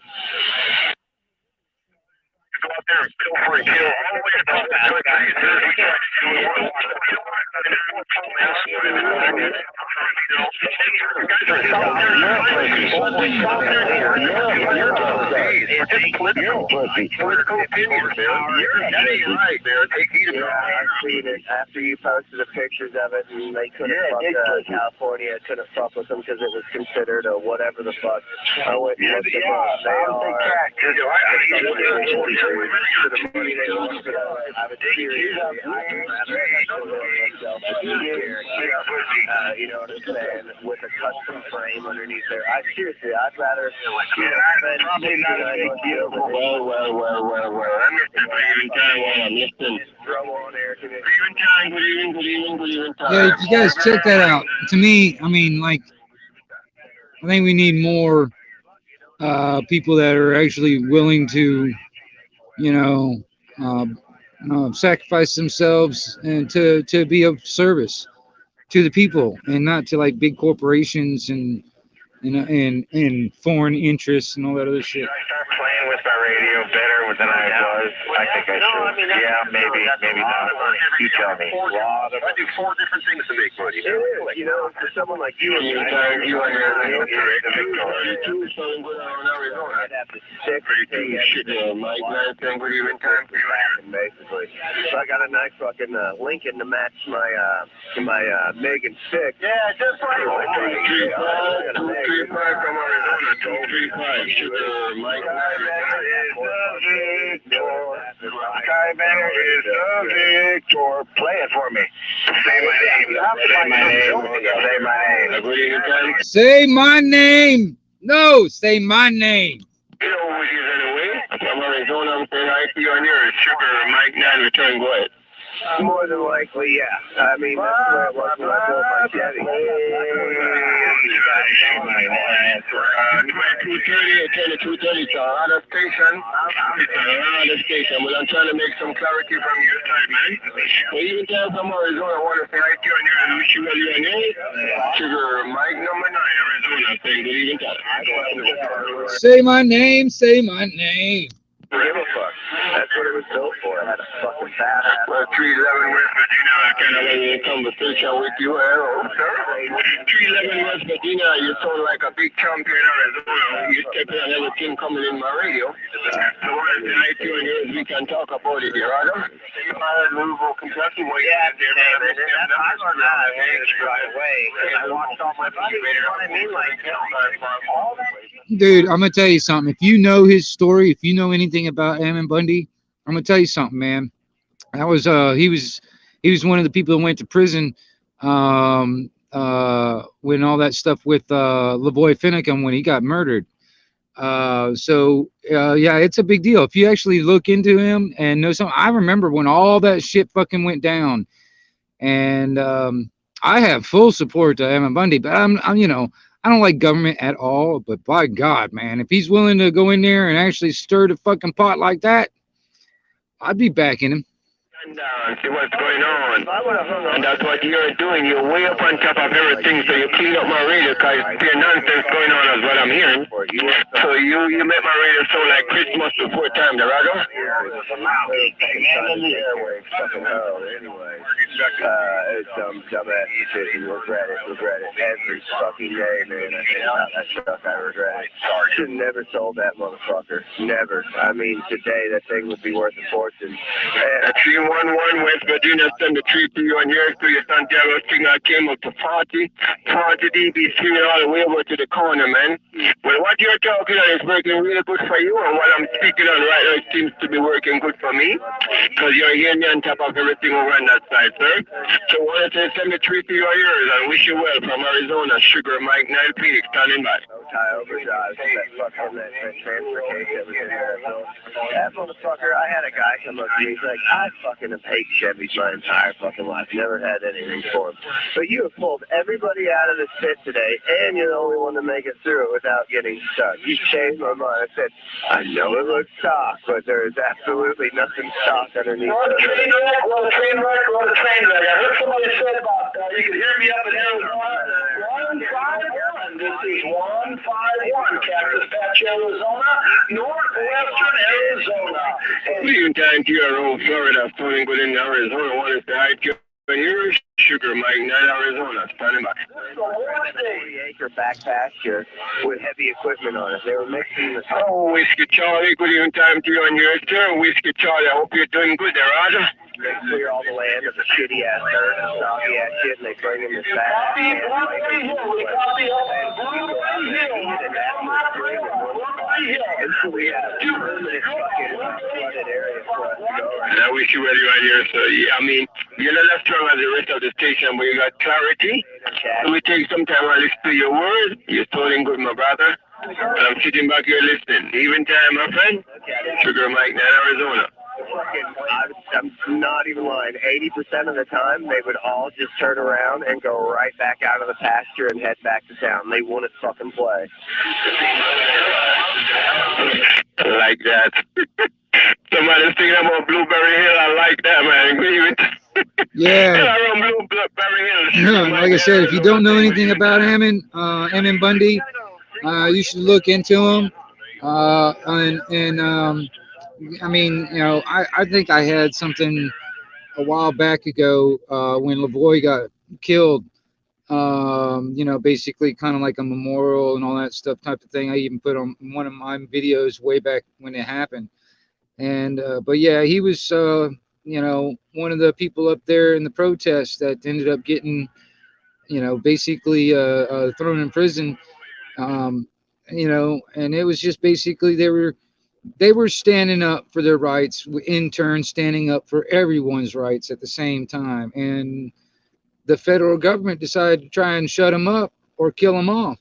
Go out there and kill for a kill. All the way across the country. We try to do it. Political opinions, man. That ain't right, man. Take heed of it. I've seen it after you posted the pictures of it, and they couldn't fuck California. Couldn't fuck with them because it was considered a whatever the fuck. I went and looked them up. They are. To the money they want to I would seriously, you know what I'm saying, with a custom frame underneath there. I'd rather spend probably not a big deal. Well. I missed it, but even time while I'm listening. Throw on air conditioning. Good evening. Yeah, you guys check that out. To me, I mean, like, I think we need more people that are actually willing to, sacrifice themselves and to be of service to the people and not to like big corporations and foreign interests and all that other shit. Should I start playing with my radio better than I was? I think I should. Yeah, maybe not. You tell me. I do 4 different things to make money. You know, for someone like you and me, you and I'd have to stick Mike, basically. So I got a nice fucking Lincoln to match my MiG and stick. Yeah, just like 235 from Arizona, 235. Sugar Mike. Skybanner is the victor. Play it for me. Say my name. No, say my name. You know which is anyway. From Arizona, I'm saying I see on here. Sugar Mike 9 return. Go ahead. More than likely, yeah. I mean, that's the way it was when I built my Chevy. 230, so other station. It's another station. Well, I'm trying to make some clarity from your side, man. Well, even tell from Arizona, I want to say hi to you on here and wish you well, your name. Sugar Mike number 9, Arizona. Saying good evening, time. Say my name, say my name. Give a fuck. That's what it was built for. It had a fucking badass. Well, 311 West Virginia, I kind of want a conversation with you. Hello, sir. 311 West Virginia, you sound like a big champion in Arizona. You step in on everything coming in my radio. So what is tonight you and yours, we can talk about it here, Adam. Louisville, Kentucky. Well, yeah, I learned how to manage right away. I watched all my buddies. You know what I mean? Like, all that shit. Dude, I'm gonna tell you something. If you know his story, if you know anything about Hammond Bundy, I'm gonna tell you something, man. That was he was one of the people that went to prison when all that stuff with LaVoy Finicum when he got murdered. Yeah, it's a big deal. If you actually look into him and know something, I remember when all that shit fucking went down, and I have full support to Hammond Bundy, but I'm I don't like government at all, but by God, man, if he's willing to go in there and actually stir the fucking pot like that, I'd be backing him. And see what's going on. And that's what you're doing. You're way up on top of everything, so you clean up my radio, because there's nonsense going on is what I'm hearing. So you make my radio sound like Christmas before time, Dorado. It's dumbass shit. You regret it every fucking day, man. I think about that stuff. I regret it. Should never sold that motherfucker. Never. I mean, today that thing would be worth a fortune. At 311 West Virginia, send the 331 here to your Santiago signal came up to 40 dB, streaming all the way over to the corner, man. Well, what you're talking on is working really good for you, and what I'm speaking on right now, it seems to be working good for me, because you're hearing me on top of everything over on that side, sir. So I want to send the 3 to your ears and wish you well from Arizona. Sugar Mike 9 Phoenix, standing by. High overdrive, that fucking that transfer case that was in Arizona. That motherfucker, I had a guy come up to me, he's like, I fucking have hated Chevys my entire fucking life, never had anything for them. But you have pulled everybody out of this pit today, and you're the only one to make it through without getting stuck. You changed my mind. I said, I know it looks stock, but there is absolutely nothing stock underneath it. What a train wreck. I heard somebody said about that. You can hear me up in Arizona. 151. This is 151. Cactus Patch, Arizona. Northwestern Arizona. Leaving time to your old Florida, standing good in Arizona. Want to say hi to your Sugar Mike 9 Arizona, standing by. 40-acre back pasture with heavy equipment on it. They were mixing the... Oh, Whiskey Charlie, good evening time to you on your sir. Whiskey Charlie, I hope you're doing good there, Roger. They clear all the land of the shitty-ass dirt and stocky-ass shit, and they bring in this back. Copy Blueberry Hill. We copy up on Blueberry Hill. And so we have a permanent fucking flooded area for us to go. And I wish you well right here, so yeah, I mean, you're not as strong as the rest of the station, but you got clarity. So we take some time to listen to your words. You're totally good, my brother. And I'm sitting back here listening. Even time, my friend. Sugar Mike 9 Arizona. I'm not even lying. 80% of the time, they would all just turn around and go right back out of the pasture and head back to town. They wouldn't fucking play. Like that. Somebody's thinking about Blueberry Hill. I like that, man. Yeah. Like I said, if you don't know anything about Ammon Bundy, you should look into him. I mean, you know, I think I had something a while back ago when LaVoy got killed, you know, basically kind of like a memorial and all that stuff type of thing. I even put on one of my videos way back when it happened. And but yeah, he was, you know, one of the people up there in the protest that ended up getting, you know, basically thrown in prison, you know, and it was just basically they were standing up for their rights, in turn standing up for everyone's rights at the same time. And the federal government decided to try and shut them up or kill them off.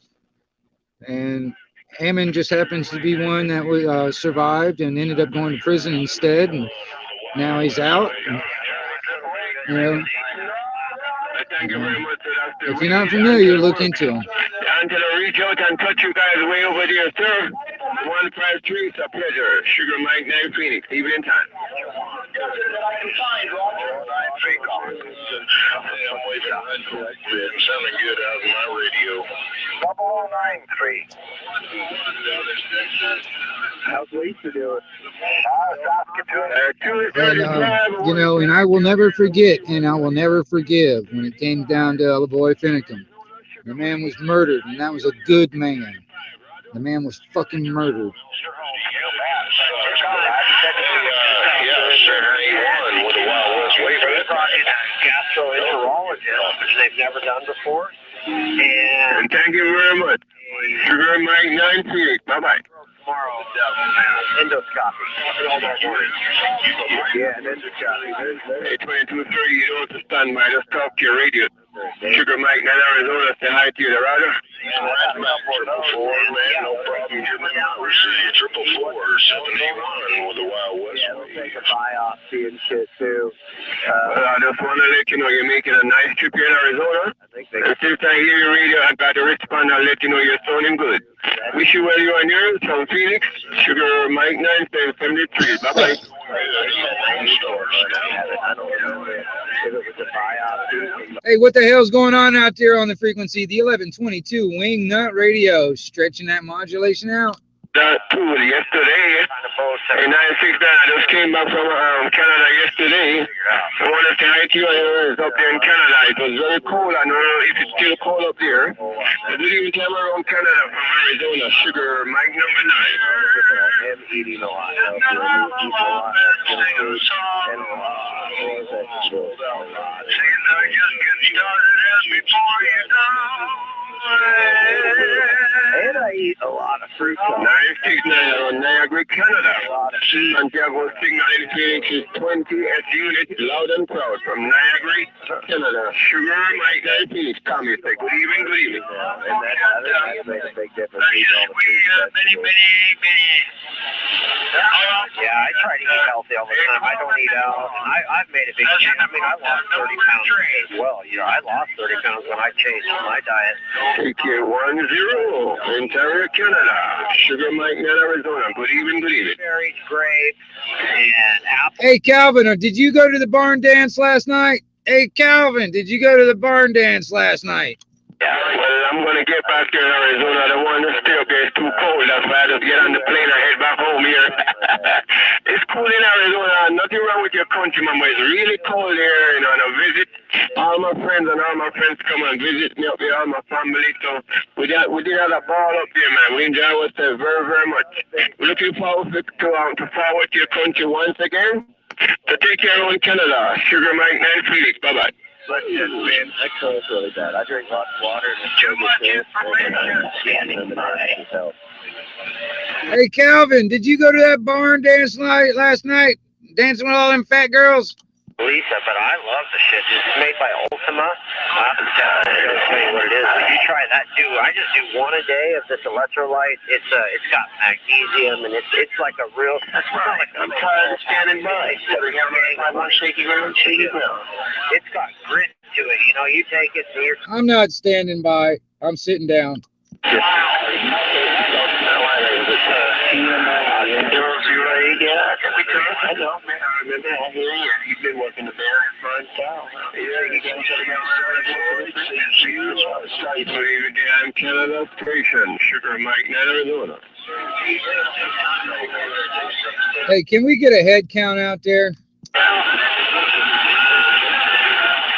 And Ammon just happens to be one that was survived and ended up going to prison instead. And now he's out. And, you know, Thank you very much. if you're not familiar, look into him. Until I reach out and touch you guys way over there, sir. 153, it's a pleasure. Sugar Mike 9 Phoenix, evening time. Sounding good out of my radio. 0093. How's Lisa doing? And, you know, and I will never forget and I will never forgive when it came down to LaVoy Finicum. The man was murdered, and that was a good man. The man was fucking murdered. Gastroenterologist, which they've never done before. And thank you very much. Sugar Mike 9 Phoenix. Bye-bye. Tomorrow, endoscopy. Yeah, an endoscopy. Hey, 2230, you don't have to stand by. Just talk to your radio. Sugar Mike 9 Arizona, say hi to you, Dorado. No problem. Triple 471 with the Wild West. Yeah, we'll take a biopsy and shit, too. I just want to let you know you're making a nice trip here in Arizona. I think And since I hear your radio, I got to respond and let you know you're sounding good. Wish you well, you and yours from Phoenix, Sugar Mike 9773. Bye bye. Hey, what the hell's going on out there on the frequency? The 1122 Wing Nut Radio, stretching that modulation out. That tool yesterday, in 969, I just came back from Canada yesterday. I wanted to say hi to you up there in Canada. It was very cold. I don't know if it's still cold up there. I didn't even come around Canada from Arizona. Sugar Mike number 9. Him eating a lot. And I eat a lot of fruit. 969 on Niagara, Canada. Santiago Signal in Phoenix is 20 S unit, loud and proud from Niagara, Canada. Sugar Mike 9 Phoenix. Tommy, say good evening, good evening. And that made a big difference. Yeah, I try to eat healthy all the time. I don't eat out. I've made a big change. I mean, I lost 30 pounds as well. You know, I lost 30 pounds when I changed my diet. KK10, Ontario, Canada. Sugar Mike, Arizona. Good evening, good evening. Berries, grapes, and apples. Hey, Calvin, did you go to the barn dance last night? Hey, Calvin, did you go to the barn dance last night? Yeah, well, I'm going to get back to Arizona. I don't want to stay up there. It's too cold. That's why I just get on the plane and head back home here. It's cool in Arizona. Nothing wrong with your country, man, but it's really cold here, you know, and I visit all my friends, and all my friends come and visit me up there, all my family. So we did have a ball up there, man. We enjoy ourselves very, very much. We're looking forward to forward to your country once again. So take care of Canada. Sugar Mike 9 Felix. Bye-bye. But just, man, that cold's really bad. I drink lots of water and too much information. Hey, Calvin, did you go to that barn dance last night? Dancing with all them fat girls? Lisa, but I love the shit. It's made by Ultima. I'm going to tell you what it is. If you try that, I just do one a day of this electrolyte. It's got magnesium, and it's like a real. I'm tired of standing by. I'm shaky ground, shaky ground. It's got grit to it. You know, you take it. I'm not standing by. I'm sitting down. I know, man. I remember I hear you. You've been working the bear in front town. Yeah, you can I'm Canada Station, Sugar Mike, Arizona. Hey, can we get a head count out there?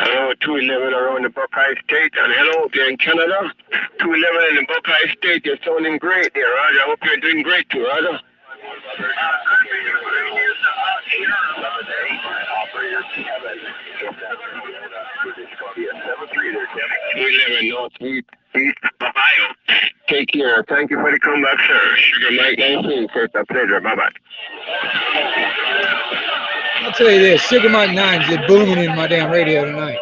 Hello, 211 around the Buckeye State, and hello up there in Canada. 211 in the Buckeye State, you're sounding great there, Roger. I hope you're doing great too, Roger. 211 Northeast Ohio. Take care. Thank you for the comeback, sir. Sugar Mike 19, first a pleasure. Bye-bye. I'll tell you this, Sugar Mike 9's just booming in my damn radio tonight.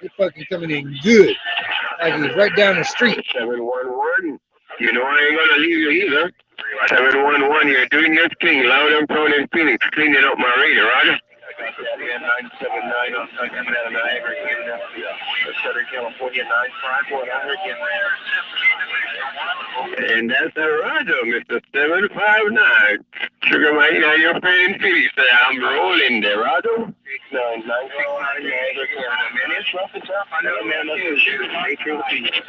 It's fucking coming in good. Like he's right down the street. 711. You know I ain't gonna leave you either. 711, you're doing your thing, loud and proud in Phoenix, cleaning up my radio, Roger. 979 on Second out of Niagara, Southern California, 95100 and that's the Roger, Mr. 759. Sugar Mike, now your friend Phoenix, I'm rolling there, Roger. 969 Niagara, Canada. Man, it's rough and tough. I know, man. That's the shoot. Nature of the beast.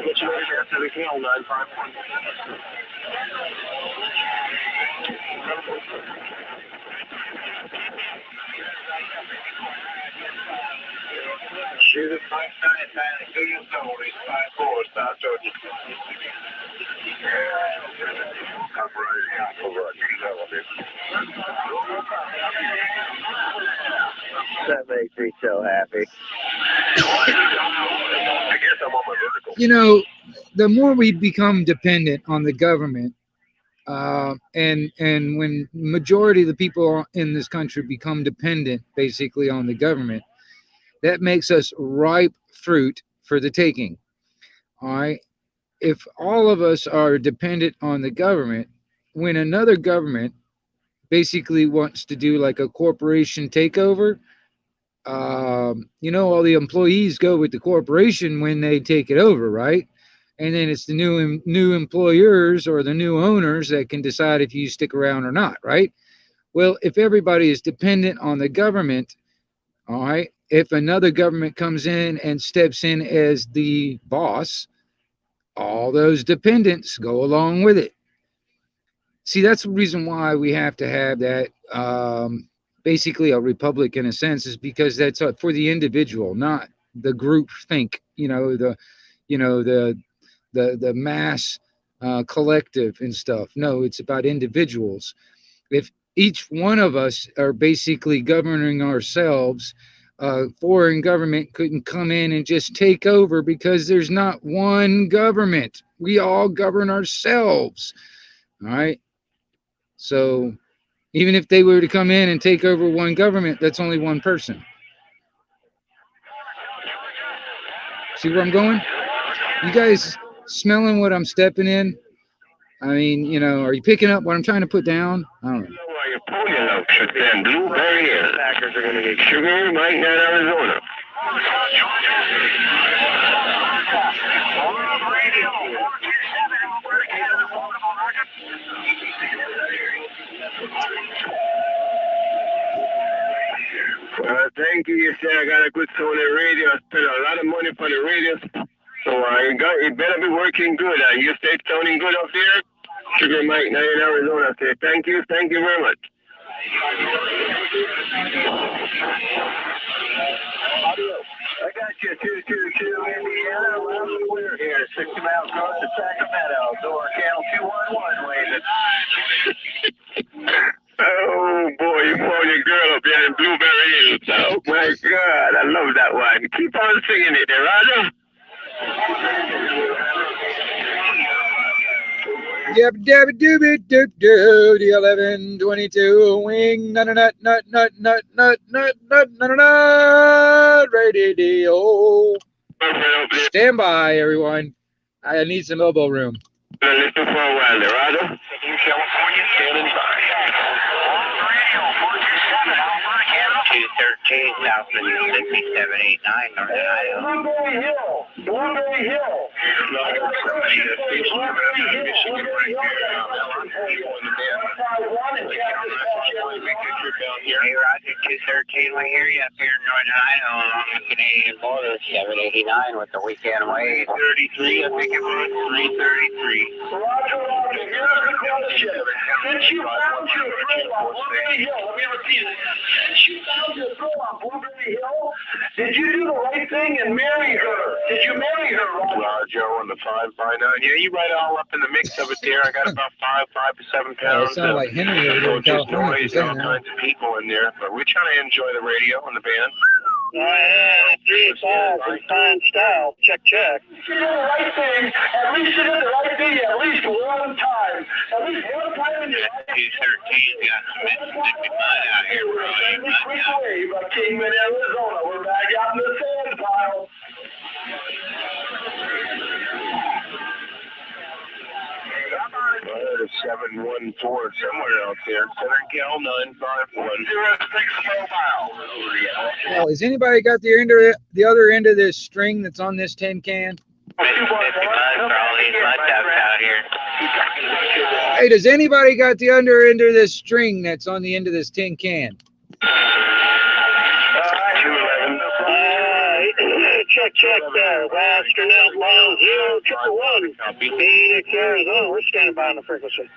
What's your name? Southern California, 951. Shoot it, 599, 2 years old, 54, South Georgia. That makes me so happy. I guess I'm on my vertical. You know, the more we become dependent on the government, and when majority of the people in this country become dependent basically on the government, that makes us ripe fruit for the taking. All right. If all of us are dependent on the government, when another government basically wants to do like a corporation takeover, all the employees go with the corporation when they take it over, right? And then it's the new employers or the new owners that can decide if you stick around or not, right? Well, if everybody is dependent on the government, all right, if another government comes in and steps in as the boss, all those dependents go along with it. See, that's the reason why we have to have that basically a republic in a sense, is because that's for the individual, not the group think. The mass collective and stuff. No, it's about individuals. If each one of us are basically governing ourselves, foreign government couldn't come in and just take over because there's not one government. We all govern ourselves. All right. So even if they were to come in and take over one government, that's only one person. See where I'm going? You guys smelling what I'm stepping in? I mean, are you picking up what I'm trying to put down? I don't know. Your polio oaks should then Blueberry Hill. Packers are going to get sugar, Mike, not Arizona. Thank you. You said I got a good Sony radio. I spent a lot of money for the radio. So it better be working good. You stay sounding good up there? Sugar Mike, now in Arizona. I say thank you very much. I got you 222 Indiana. We're here 60 miles north of Sacramento. Door channel 211 waiting. Oh boy, you found your girl up there in Blueberry Hills. Oh my God, I love that one. Keep on singing it there, Roger. Yep, dabba dooby doop doo, the 1122 wing, nut, radio. Stand by, everyone. I need some elbow room. Listen for a while there, Roger. California, standing by. 213 Southland 6789 Northern Idaho. Blueberry Hill. Blueberry Hill. Hey, Roger, 213, we hear you up here in Northern Idaho along the Canadian border, 789 with the weekend wave. 33, I think it was 333. Roger, here's the question. Since you found your thrill on Blueberry Hill, let me repeat it. Since you found your thrill on Blueberry Hill, did you do the right thing and marry her? Did you marry her, Roger, on the 559. Yeah, you right all up in the mix of it there. I got about 5 to 7 pounds. It sounded like Henry over there in California. Noise and all kinds of people in there, but we're trying to enjoy the radio and the band. I have 3-5 in fine style. Check. You did the right thing. At least you did the right thing at least one time. At least one time in your life. 213 got some Mississippi mud out here, bro. Quick wave by Kingman, Arizona. We're back out in the sand pile. 714 somewhere out there. Southern Cal 951. 06 mobile. Well, has anybody got the other end of this string that's on this tin can? Mississippi mud for all these mud taps out here. Hey, does anybody got the under end of this string that's on the end of this tin can? Check there. Western Outlaw 0111. Phoenix, Arizona. We're standing by on the frequency.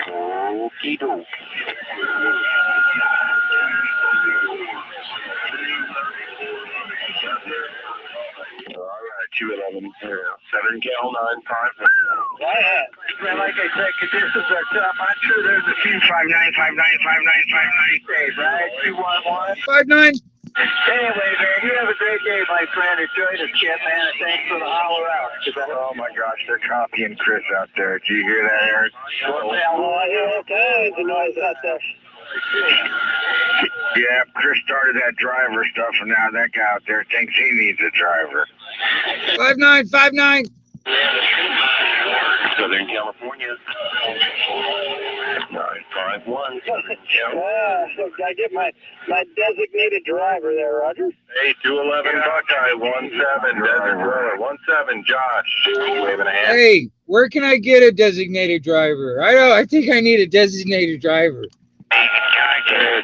Okie doke. All right, 211. 7 Cal 951. Man, like I said, conditions are tough. I'm sure there's a few 59 days, right? 211. 59. Anyway, man, you have a great day, my friend. Enjoy the shit, man, and thanks for the holler out. Oh my gosh, they're copying Chris out there. Do you hear that, Aaron? Oh, I hear all kinds of noise out there. Yeah, Chris started that driver stuff, and now that guy out there thinks he needs a driver. 59. Southern California. 9. I get my designated driver there, Roger. Hey, 211 Buckeye, 17, Desert Dweller, 17, Josh. Waving a hand. Hey, where can I get a designated driver? I think I need a designated driver.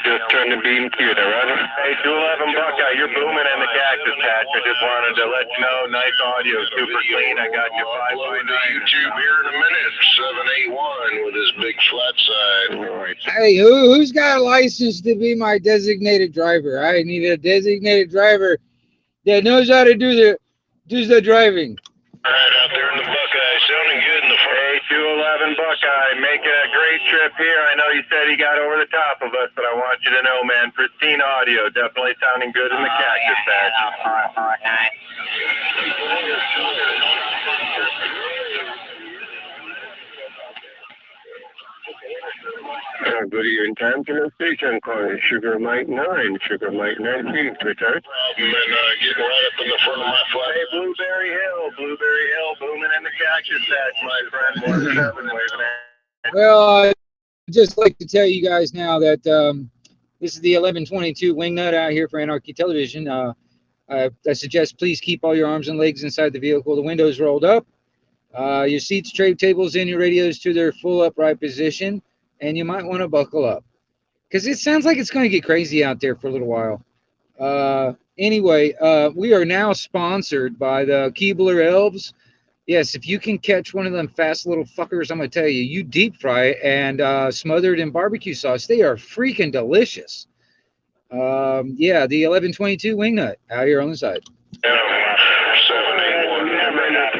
Just turn the beam to there, Roger. Hey, 211 Buckeye, you're booming in the cactus patch. I just wanted to let you know, nice audio, super clean. I got you 5x9. YouTube here in a minute, 781 with his big flat side. Hey, who's got a license to be my designated driver? I need a designated driver that knows how to do the driving. All right, out there in the Buckeye, sounding good in the front. Hey, 211 Buckeye, making a great trip here. I know you said he got over the top of us, but I want you to know, man, pristine audio, definitely sounding good in the cactus patch. Good evening, time to the station calling Sugar Mike 9, Sugar Mike 19, return. Getting right up in the front of my flat. Hey, Blueberry Hill, booming in the cactus patch, my friend. 17, waving at. Well, I'd just like to tell you guys now that this is the 1122 Wingnut out here for Anarchy Television. I suggest please keep all your arms and legs inside the vehicle. The windows rolled up. Your seats, tray tables, and your radios to their full upright position. And you might want to buckle up because it sounds like it's going to get crazy out there for a little while. Anyway, we are now sponsored by the Keebler Elves. Yes, if you can catch one of them fast little fuckers, I'm going to tell you, you deep fry it and smother it in barbecue sauce. They are freaking delicious. Yeah, the 1122 Wingnut out here on the side.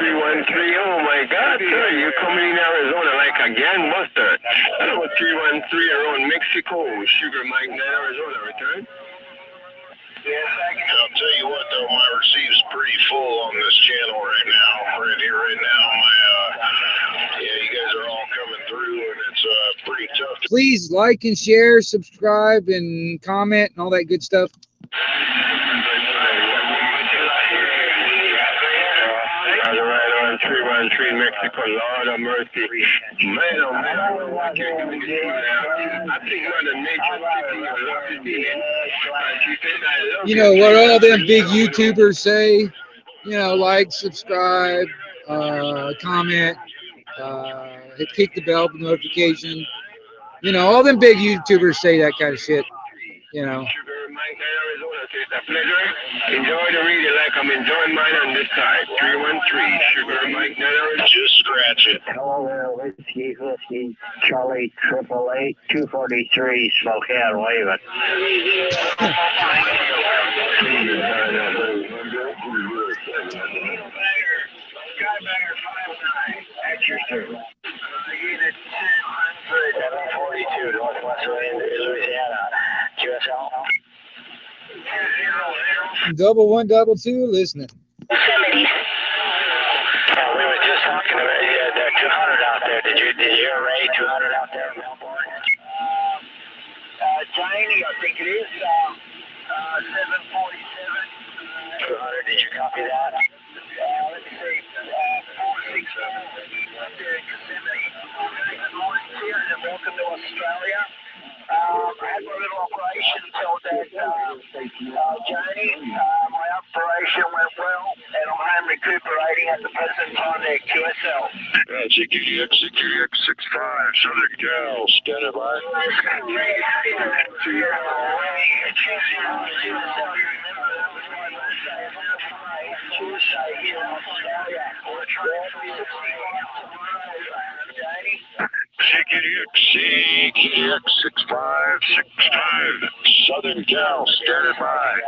313. Oh my God, sir, you're coming in Arizona like a gangbuster. I know 313 around Mexico, Sugar Mike, Arizona, return. I'll tell you what, though, my receive's pretty full on this channel right now. Right here, right now. You guys are all coming through, and it's pretty tough. Please like and share, subscribe, and comment, and all that good stuff. Right on 313 Mexico, Lord of mercy. Man, oh man, I can't even get I think we're the major city. You know what all them big YouTubers say? You know, like, subscribe, comment, click the bell notification. You know, all them big YouTubers say that kind of shit. You know. Enjoy the reading like I'm enjoying mine on this side. 313 Sugar Mike, just scratch it. Hello there, Whiskey, Charlie 888 243 Spokane, waving. Skybanger 59, at your service. Unit 1000, 742, Northwest Louisiana, QSL. 1122 listening. 70. We were just talking about the 200 out there. Did you array 200 out there in Melbourne? Janie, I think it is 747. 200. Did you copy that? Let me see. 467. Good morning to you, and welcome to Australia. I had my little operation until that, Janie. My operation went well, and I'm home recuperating at the present time at QSL. CQDX 65, Southern Cal, standing by. CQDX 6565, Southern Cal, standing by.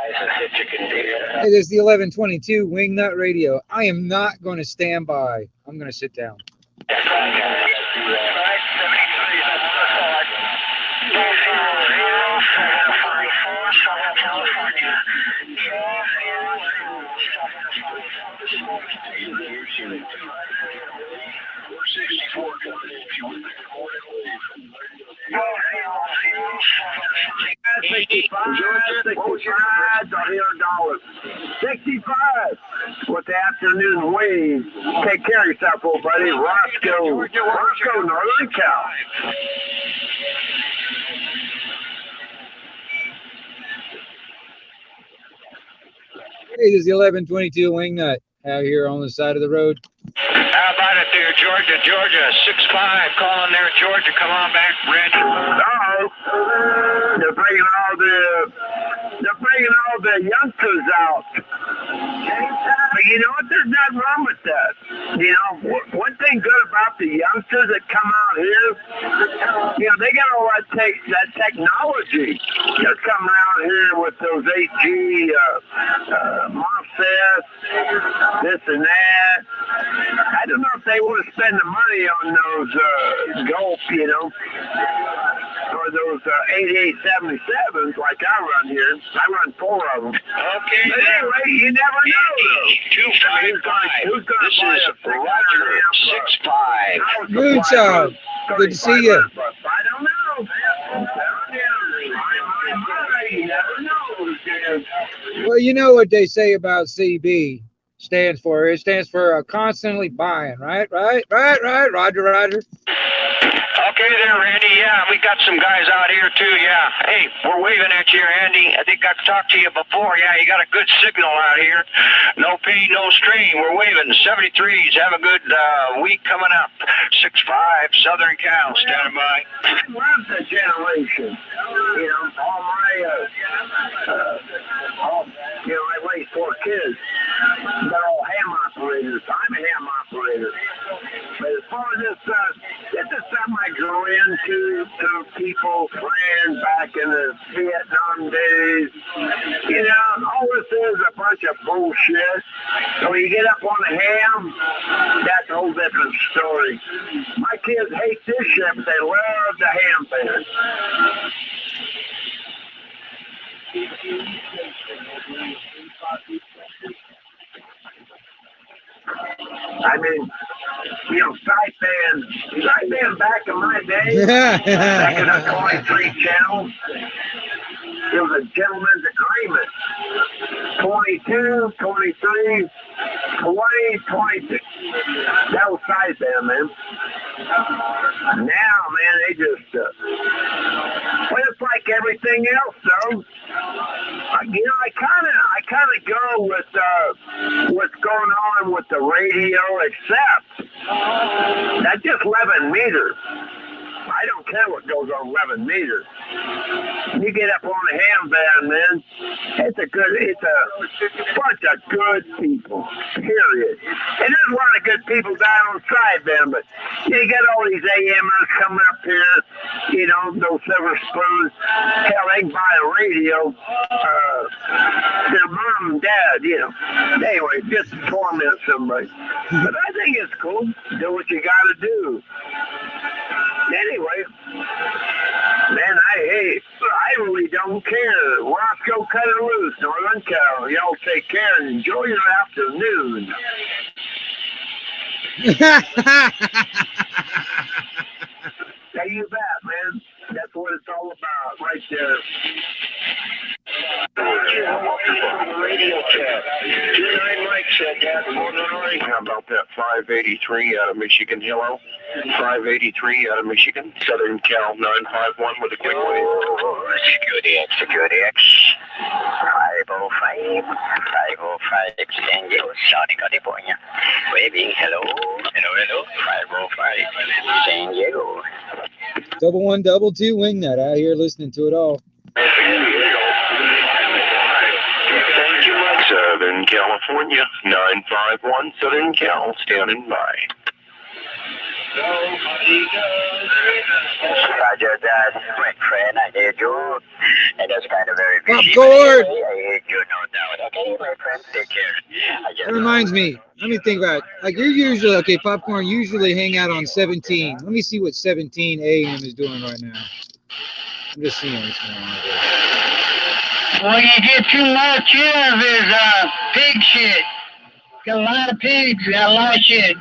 Hey, this is the 1122 Wingnut Radio. I am not going to stand by. I'm going to sit down. $65 with the afternoon wave. Take care of yourself, old buddy. Roscoe, Northern Cal. Hey, this is the 1122 Wingnut out here on the side of the road. How about it there, Georgia? Georgia, 6-5, calling there, Georgia. Come on back, Randy. They're bringing all the youngsters out. But you know what? There's nothing wrong with that. You know, one thing good about the youngsters that come out here, you know, they got all that technology that's coming out here with those 8G MOSFETs, this and that. I don't know if they want to spend the money on those Gulf, you know, or those 8877s like I run here. I run 4 of them. Okay. But anyway, you never know, though. 255. Who's gonna This buy is a Roger, 6-5. Good job. Good to see you. I don't know. You never know. Well, you know what they say about CB stands for. It stands for constantly buying, right? Roger. Okay there, Randy. Yeah, we got some guys out here too. Yeah. Hey, we're waving at you, Randy. I think I've talked to you before. Yeah, you got a good signal out here. No pain, no strain. We're waving. 73s. Have a good week coming up. 6-5, Southern Cal, standing by. I love the generation. You know, all my, you know, I raised 4 kids. They're all ham operators. I'm a ham operator. But as far as this is something I grew into, people, friends back in the Vietnam days. You know, all this is a bunch of bullshit. So when you get up on the ham, that's a whole different story. My kids hate this shit, but they love the ham thing. I mean, you know, side band back in my day, back in the 23 channel, it was a gentleman's agreement. 22, 23, 20, 26. That was side band, man. Now, man, they just, well, it's like everything else, though. You know, I kind of go with what's going on with the radio, except that's just 11 meters. I don't care what goes on 11 meters. You get up on the ham band, man. It's a bunch of good people, period. And there's a lot of good people down on side band, but you got all these AMers coming up here, you know, those silver spoons. Hell, they can buy a radio. Their mom and dad, you know. Anyway, just to torment somebody. But I think it's cool. Do what you got to do. Anyway, man, I really don't care. Roscoe, cut it loose, Northern Cal. Y'all take care and enjoy your afternoon. Hey, you bet, man. That's what it's all about, right there. Radio chat. 29 Mike said that. How about that 583 out of Michigan? Hello? 583 out of Michigan. Southern Cal 951 with a quick wave. Security X. 505 exchange. Saudi, California. Waving. Hello. 505 San Diego. 1122 Wingnut out here listening to it all. Thank you, Mike. Southern California, 951 Southern Cal, standing by. Roger that, my friend. I hear you. And that's kind of very busy. Popcorn! I hear you, no doubt. Okay, my friend, take care. That reminds me. Let me think about it. Like, you're usually, okay, Popcorn usually hang out on 17. Let me see what 17 AM is doing right now. I'm just seeing what's going on here. Well, you get too much of is pig shit. Got a lot of pigs, got a lot of shit.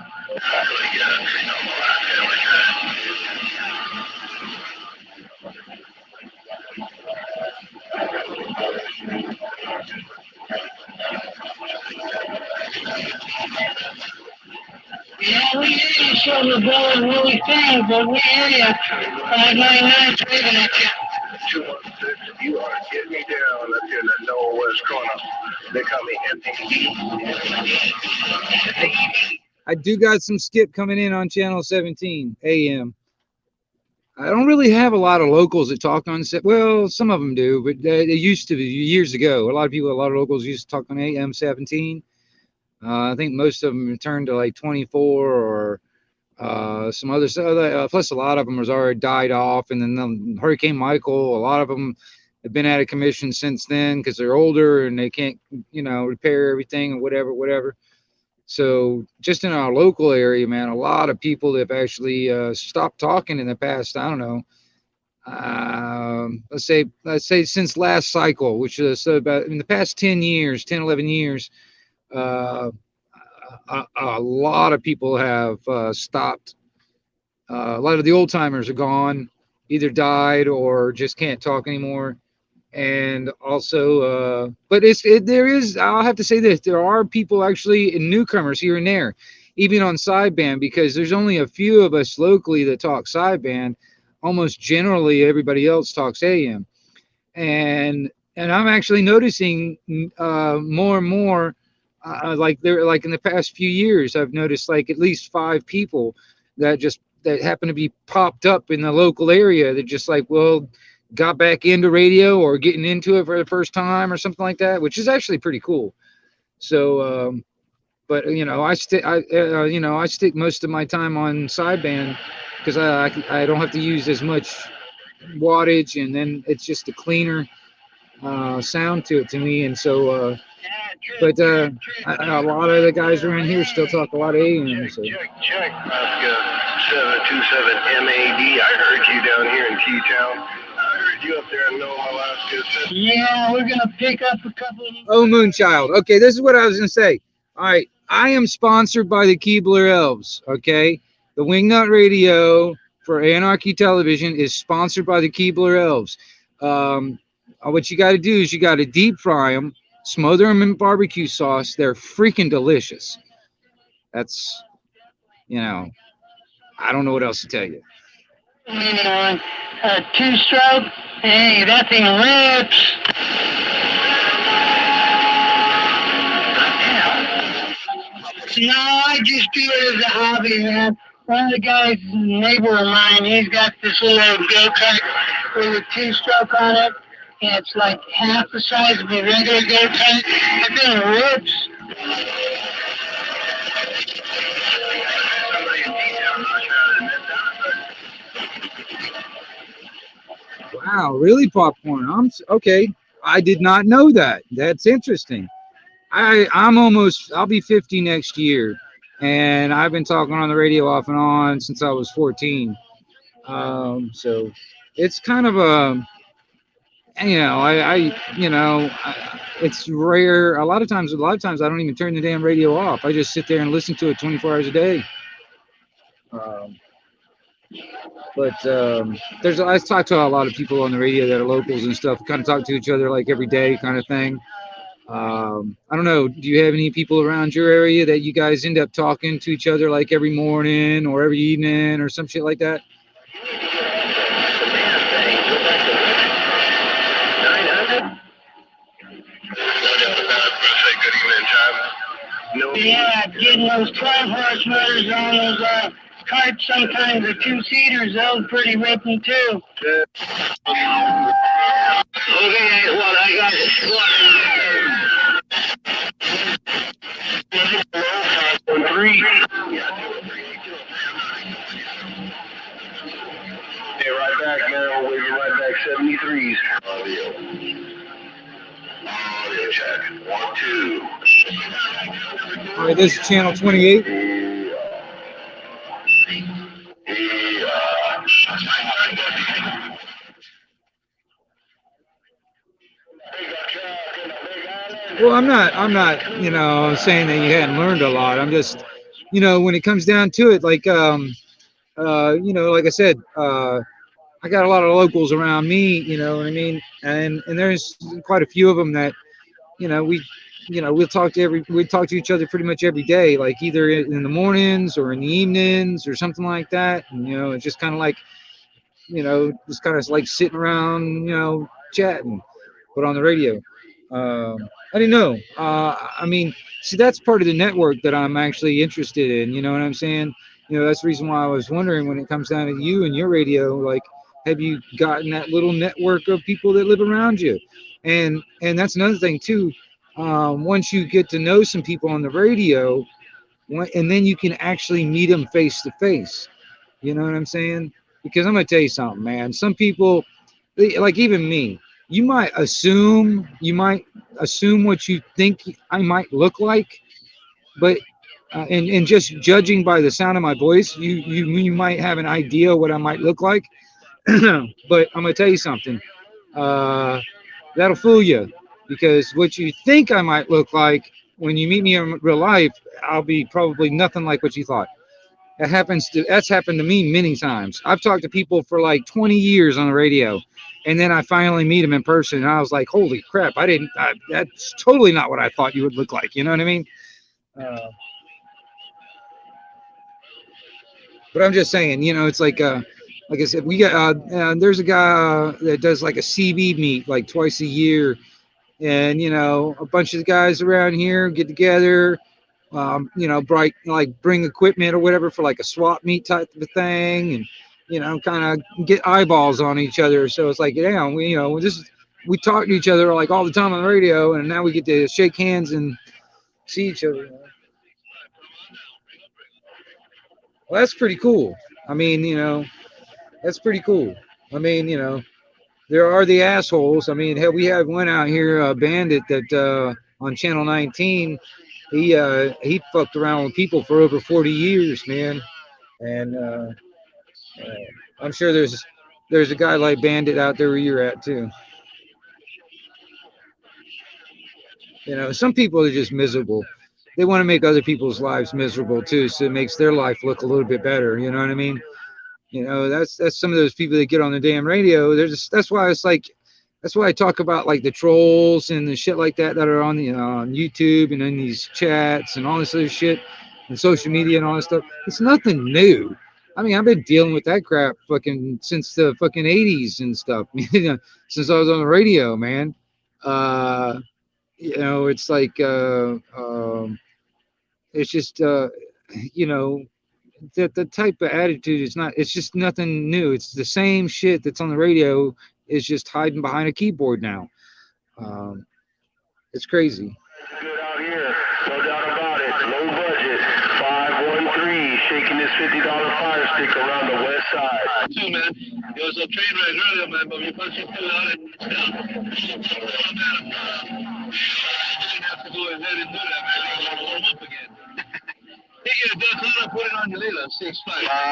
Yeah, we hear you, Silver Brother, really thing, but we hear you. 599 waving at you. 216, you are getting me down up here in the northwest corner. They call me MD I do got some skip coming in on channel 17 AM. I don't really have a lot of locals that talk on set. Well, some of them do, but they used to be years ago. A lot of locals used to talk on AM 17. I think most of them turned to like 24 or some other stuff. Plus, a lot of them has already died off. And then Hurricane Michael, a lot of them have been out of commission since then because they're older and they can't, repair everything or whatever. So just in our local area, man, a lot of people have actually stopped talking in the past. I don't know. Let's say since last cycle, which is about in the past 10 years, 10, 11 years, a lot of people have stopped. A lot of the old timers are gone, either died or just can't talk anymore. And also, but there is, I'll have to say this, there are people actually, newcomers here and there, even on sideband, because there's only a few of us locally that talk sideband. Almost generally, everybody else talks AM. And I'm actually noticing more and more, like in the past few years, I've noticed like at least 5 people that happen to be popped up in the local area that just like, well, got back into radio or getting into it for the first time or something like that, which is actually pretty cool. So, but I stick most of my time on sideband because I don't have to use as much wattage, and then it's just a cleaner sound to it to me. And so, but a lot of the guys around here still talk a lot of AM. So. Check, Alaska 727 MAD. I heard you down here in Keytown. You up there in Nome, Alaska. Yeah, we're gonna pick up a couple of. Oh, Moonchild. Okay, this is what I was gonna say. All right, I am sponsored by the Keebler Elves. Okay, the Wingnut Radio for Anarchy Television is sponsored by the Keebler Elves. What you got to do is you got to deep fry them, smother them in barbecue sauce. They're freaking delicious. That's, I don't know what else to tell you. A 2-stroke. Hey, that thing rips. No, I just do it as a hobby, man. One of the guys, a neighbor of mine, he's got this little go-kart with a 2-stroke on it. And it's like half the size of a regular go-kart. That thing rips. Wow, really, Popcorn? Okay. I did not know that. That's interesting. I'll be 50 next year, and I've been talking on the radio off and on since I was 14. So it's kind of a, it's rare. A lot of times I don't even turn the damn radio off. I just sit there and listen to it 24 hours a day. I talk to a lot of people on the radio that are locals and stuff. Kind of talk to each other like every day, kind of thing. I don't know. Do you have any people around your area that you guys end up talking to each other like every morning or every evening or some shit like that? Yeah, getting those 12-horse motors on those carts, sometimes the 2-seaters, those pretty ripping too. Okay, well, I got it. Three. Hey, right back, man. We'll be right back. 73s. Audio check. 1, 2. All right, this is channel 28. Well, I'm not, saying that you hadn't learned a lot. I'm just, when it comes down to it, like, like I said, I got a lot of locals around me, you know what I mean? And there's quite a few of them that, we'll talk to each other pretty much every day, like either in the mornings or in the evenings or something like that. And, it's just kind of like, just kind of like sitting around, chatting, but on the radio. I didn't know. I mean, see, that's part of the network that I'm actually interested in. You know what I'm saying? That's the reason why I was wondering when it comes down to you and your radio, like, have you gotten that little network of people that live around you? And that's another thing too. Once you get to know some people on the radio, and then you can actually meet them face to face. You know what I'm saying? Because I'm gonna tell you something, man. Some people, like even me, you might assume what you think I might look like, but and just judging by the sound of my voice, you might have an idea what I might look like. But I'm gonna tell you something. Uh, that'll fool you, because what you think I might look like when you meet me in real life, I'll be probably nothing like what you thought. That's happened to me many times. I've talked to people for like 20 years on the radio, and then I finally meet them in person, and I was like, "Holy crap! That's totally not what I thought you would look like." You know what I mean? But I'm just saying, it's like I said, we got there's a guy that does like a CB meet like twice a year, and a bunch of guys around here get together, bring equipment or whatever for like a swap meet type of thing, and kind of get eyeballs on each other. So it's like, damn, we talk to each other like all the time on the radio, and now we get to shake hands and see each other. Well, that's pretty cool. I mean, that's pretty cool. I mean, there are the assholes. I mean, hell, we have one out here, Bandit, that on Channel 19. He fucked around with people for over 40 years, man. And I'm sure there's a guy like Bandit out there where you're at too. Some people are just miserable. They want to make other people's lives miserable too, so it makes their life look a little bit better. You know what I mean? That's some of those people that get on the damn radio. That's why it's like, that's why I talk about like the trolls and the shit like that are on on YouTube and in these chats and all this other shit and social media and all this stuff. It's nothing new. I mean, I've been dealing with that crap fucking since the fucking 80s and stuff. Since I was on the radio, man. It's like it's just the type of attitude is not, it's just nothing new. It's the same shit that's on the radio is just hiding behind a keyboard now. It's crazy. Good out here, no doubt about it. Low budget, 513, shaking this $50 fire stick around the west side. Too, man. There was a train ride earlier, man, but we punched it through out and it's down. You have to go ahead and do that, man. You gotta warm up again. Take it, just put it on your little 6'5". Bye.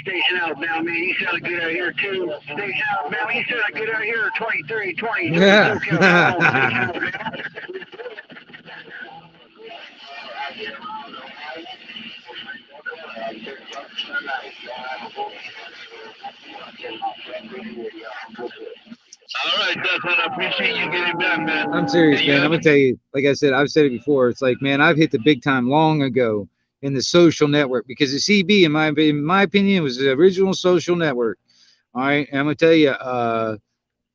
Station outbound, man. You sounded good out here too. Station outbound, you sounded good out here. 2320. Yeah. All right, Dustin, I appreciate you getting back, man. I'm serious, man. I'm gonna tell you, like I said, I've said it before. It's like, man, I've hit the big time long ago in the social network, because the CB, in my opinion, was the original social network. All right, and I'm gonna tell you,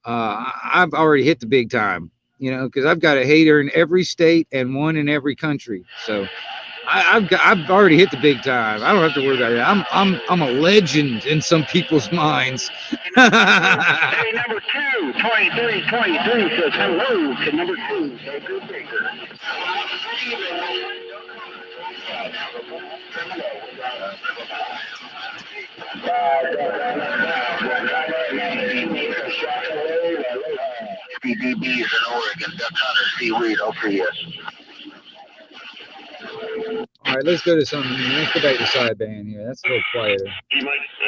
I've already hit the big time, because I've got a hater in every state and one in every country. So I've already hit the big time. I don't have to worry about it. I'm a legend in some people's minds. Hey, number 2, 2323 says hello to number 2. Good Baker. DBs in Oregon, duck hunter, seaweed, okay, yes. All right, let's go to something. Let's go back to sideband here. That's a little quieter.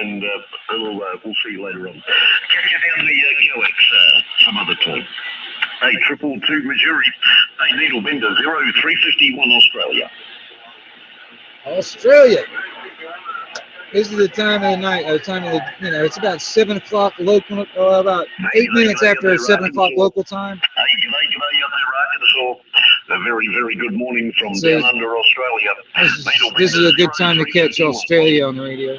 And we'll see you later on. Check it down the QX some other time. Hey, 222 Missouri. Hey, needle bender 0351 Australia. Australia. This is the time of the night, it's about 7 o'clock local, about 8 minutes after 7 o'clock local time. Hey, g'day, Warsaw. A very, very good morning from So, down under Australia. this is a good time to catch Australia on the radio.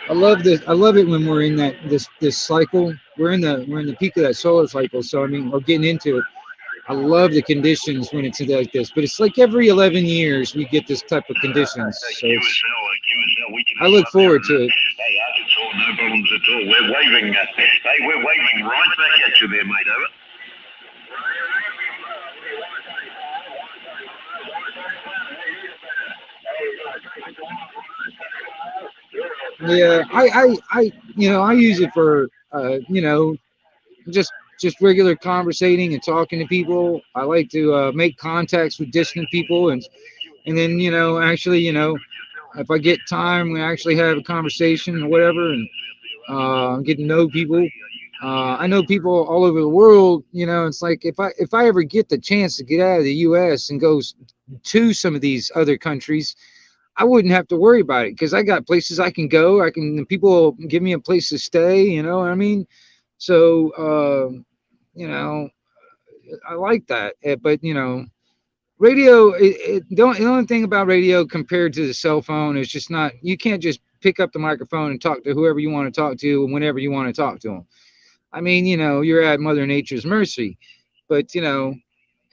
I love this. I love it when we're in this cycle. We're in the peak of that solar cycle. So I mean, we're getting into it. I love the conditions when it's like this, but it's like every 11 years we get this type of conditions. So I look forward to it. Hey, Arkansas, no problems at all. We're waving. We're waving right back at you there, mate. Over. Yeah, I use it for, just regular conversating and talking to people. I like to make contacts with distant people, and then actually, if I get time, we actually have a conversation or whatever, and get to know people. I know people all over the world. It's like if I ever get the chance to get out of the U.S. and go to some of these other countries, I wouldn't have to worry about it because I got places I can go. People will give me a place to stay. You know what I mean? So, I like that. But radio. The only thing about radio compared to the cell phone is just not. You can't just pick up the microphone and talk to whoever you want to talk to and whenever you want to talk to them. I mean, you're at Mother Nature's mercy, but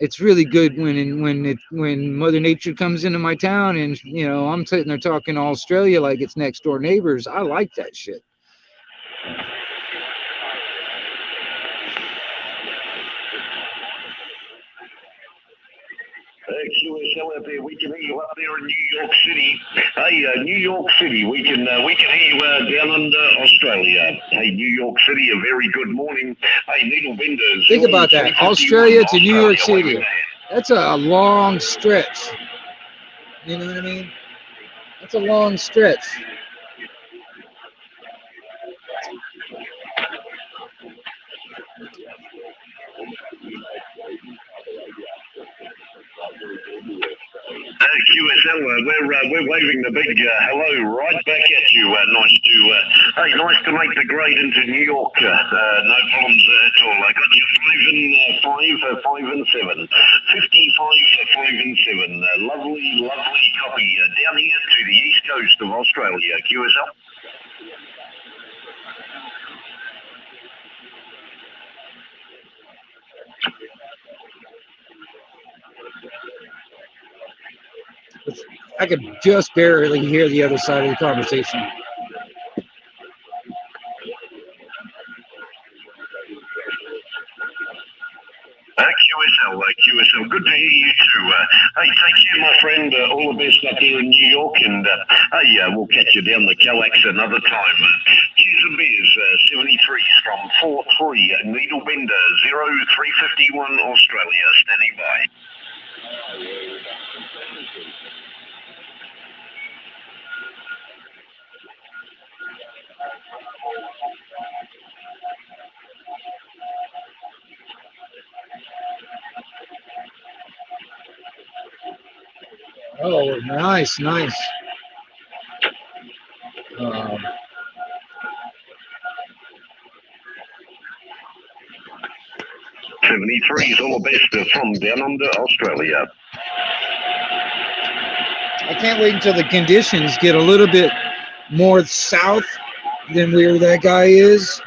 it's really good when Mother Nature comes into my town and I'm sitting there talking to Australia like it's next door neighbors. I like that shit. QSL out there, we can hear you up there in New York City. Hey, New York City, we can hear you down under Australia. Hey, New York City, a very good morning. Hey, needle benders. Think about that, Australia to New York City. That's a long stretch. You know what I mean? That's a long stretch. QSL, we're waving the big hello right back at you. Nice to make the grade into New York. No problems at all. I got you 5 and 7. 55 for 5 and 7. Lovely copy down here to the east coast of Australia. QSL. I could just barely hear the other side of the conversation. QSL, good to hear you too. Hey, take care, my friend. All the best up here in New York, and we'll catch you down the Coax another time. Cheers and beers, 73s from 43 Needle Bender 0351 Australia, standing by. Oh, nice. 73s, all the best from down under Australia. I can't wait until the conditions get a little bit more south than where that guy is,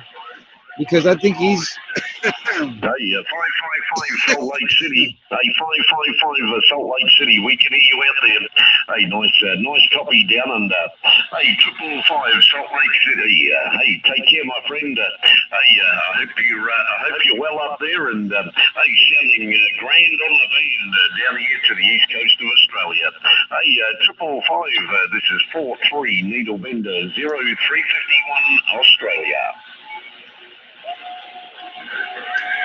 because I think he's. Hey, 555 Salt Lake City. Hey, 555 Salt Lake City. We can hear you out there. Hey, nice copy down under. Hey, 555 Salt Lake City. Hey, take care, my friend. I hope you're well up there, and sounding grand on the band down here to the east coast of Australia. Hey, 555. This is 43 Needle Bender 0351 Australia.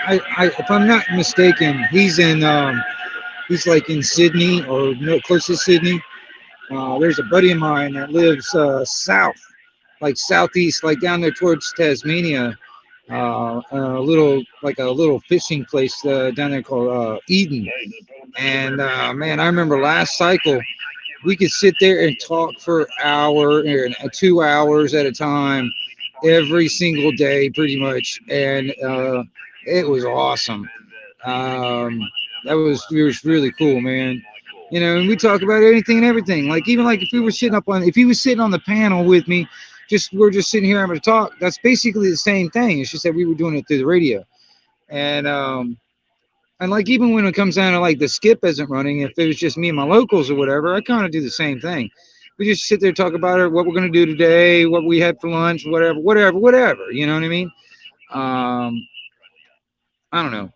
If I'm not mistaken, he's like in Sydney or close to Sydney. There's a buddy of mine that lives south, like southeast, like down there towards Tasmania. A little fishing place down there called Eden. And man, I remember last cycle, we could sit there and talk for an hour and 2 hours at a time, every single day, pretty much, and it was awesome. That was really cool, man. You know, and we talk about anything and everything. Like even like if he was sitting on the panel with me, we're just sitting here having a talk. That's basically the same thing. It's just that we were doing it through the radio, and like even when it comes down to like the skip isn't running, if it was just me and my locals or whatever, I kind of do the same thing. We just sit there talk about it, what we're gonna do today, what we had for lunch, whatever. You know what I mean? I don't know.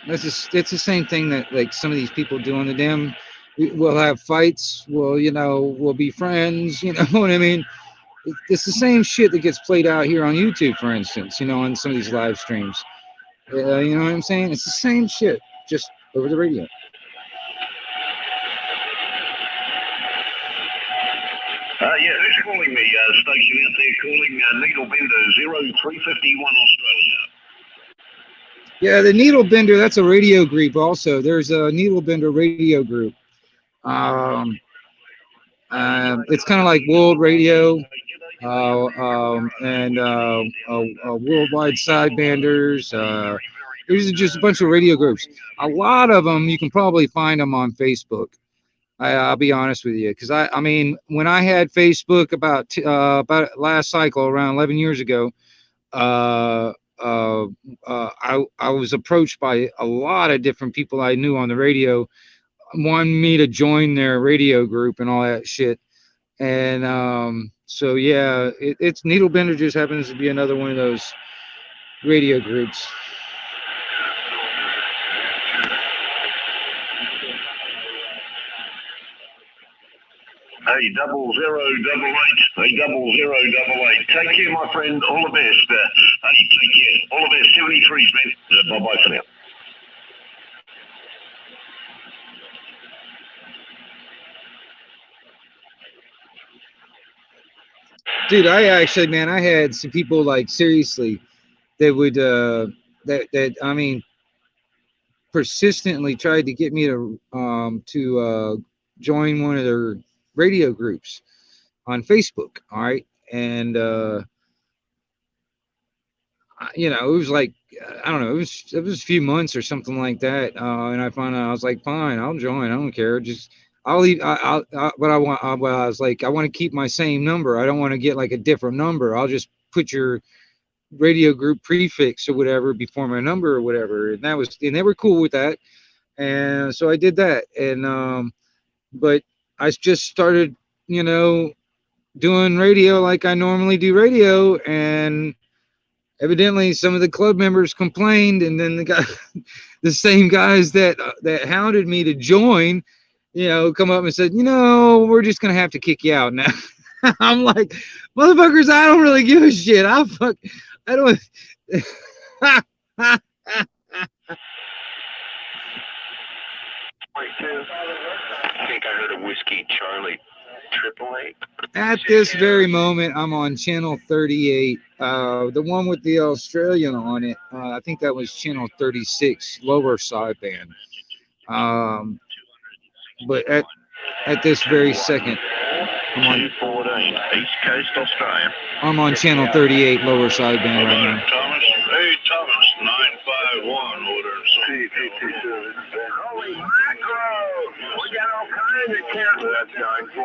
It's the same thing that like some of these people do on the damn. We'll have fights. We'll be friends. You know what I mean? It's the same shit that gets played out here on YouTube, for instance. You know, on some of these live streams. You know what I'm saying? It's the same shit, just over the radio. Yeah, who's calling me? Station out there calling Needle Bender 0351 Australia. Yeah, the Needle Bender, that's a radio group also. There's a Needle Bender radio group. It's kind of like World Radio and Worldwide Sidebanders. There's just a bunch of radio groups. A lot of them, you can probably find them on Facebook. I'll be honest with you, because I mean, when I had Facebook about last cycle, around 11 years ago, I was approached by a lot of different people I knew on the radio, wanting me to join their radio group and all that shit. And so yeah, it's Needle Bender just happens to be another one of those radio groups. Hey, 0088. Hey, 0088. Take care, my friend. All the best. Hey, take care. All the best. 73's, man. Bye-bye for now. Dude, I had some people like seriously that would that I mean persistently tried to get me to join one of their radio groups on Facebook. All right, and you know, it was like I don't know, it was a few months or something like that, and I found out I was like, fine, I'll join. I don't care. Just I'll leave. But I want. But I was like, I want to keep my same number. I don't want to get like a different number. I'll just put your radio group prefix or whatever before my number or whatever. And they were cool with that. And so I did that. And but I just started, you know, doing radio like I normally do radio, and evidently some of the club members complained, and then the same guys that hounded me to join, you know, come up and said, you know, we're just gonna have to kick you out now. I'm like, motherfuckers, I don't really give a shit. I don't. I think I heard a Whiskey Charlie 888. At this very moment, I'm on channel 38, the one with the Australian on it. I think that was channel 36, lower sideband. But at this very second, I'm on East Coast Australia. I'm on channel 38, lower sideband right now. Thomas. Hey, Thomas, 951 order. Holy mackerel! We got all kinds of cameras. That's 943.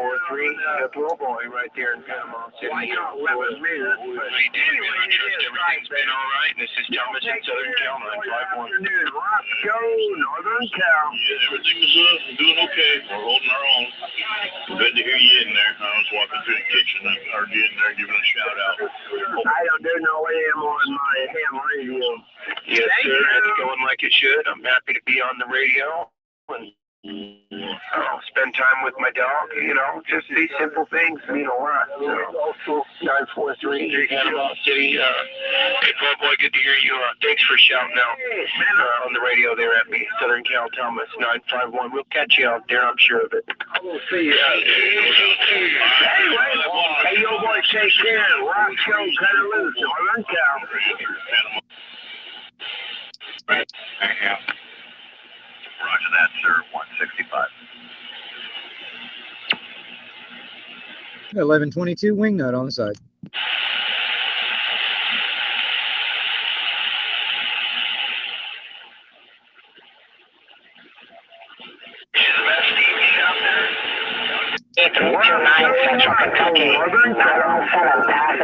That's Little Boy right there in Panama City. Why not live with me? Everything's been all right. This is Thomas in Southern Cal, 951. Roscoe, Northern Cal. Yeah, everything's doing okay. We're holding our own. Good to hear you in there. I was walking through the kitchen and heard you in there giving a shout out. I don't do no AM on my ham radio. Yes, sir. It's going like it should. I'm happy to be on the radio and spend time with my dog. You know, just these simple things mean a lot. Also, 943 Panama City. Hey, boy, good to hear you. Thanks for shouting out on the radio there at me. Southern Cal, Thomas, 951. We'll catch you out there, I'm sure of it. We'll see you. Hey, yo, boy, take care. Roscoe, cut it loose. Northern Cal. Right. Yeah. Roger that, sir. 165. 1122 wing nut on the side.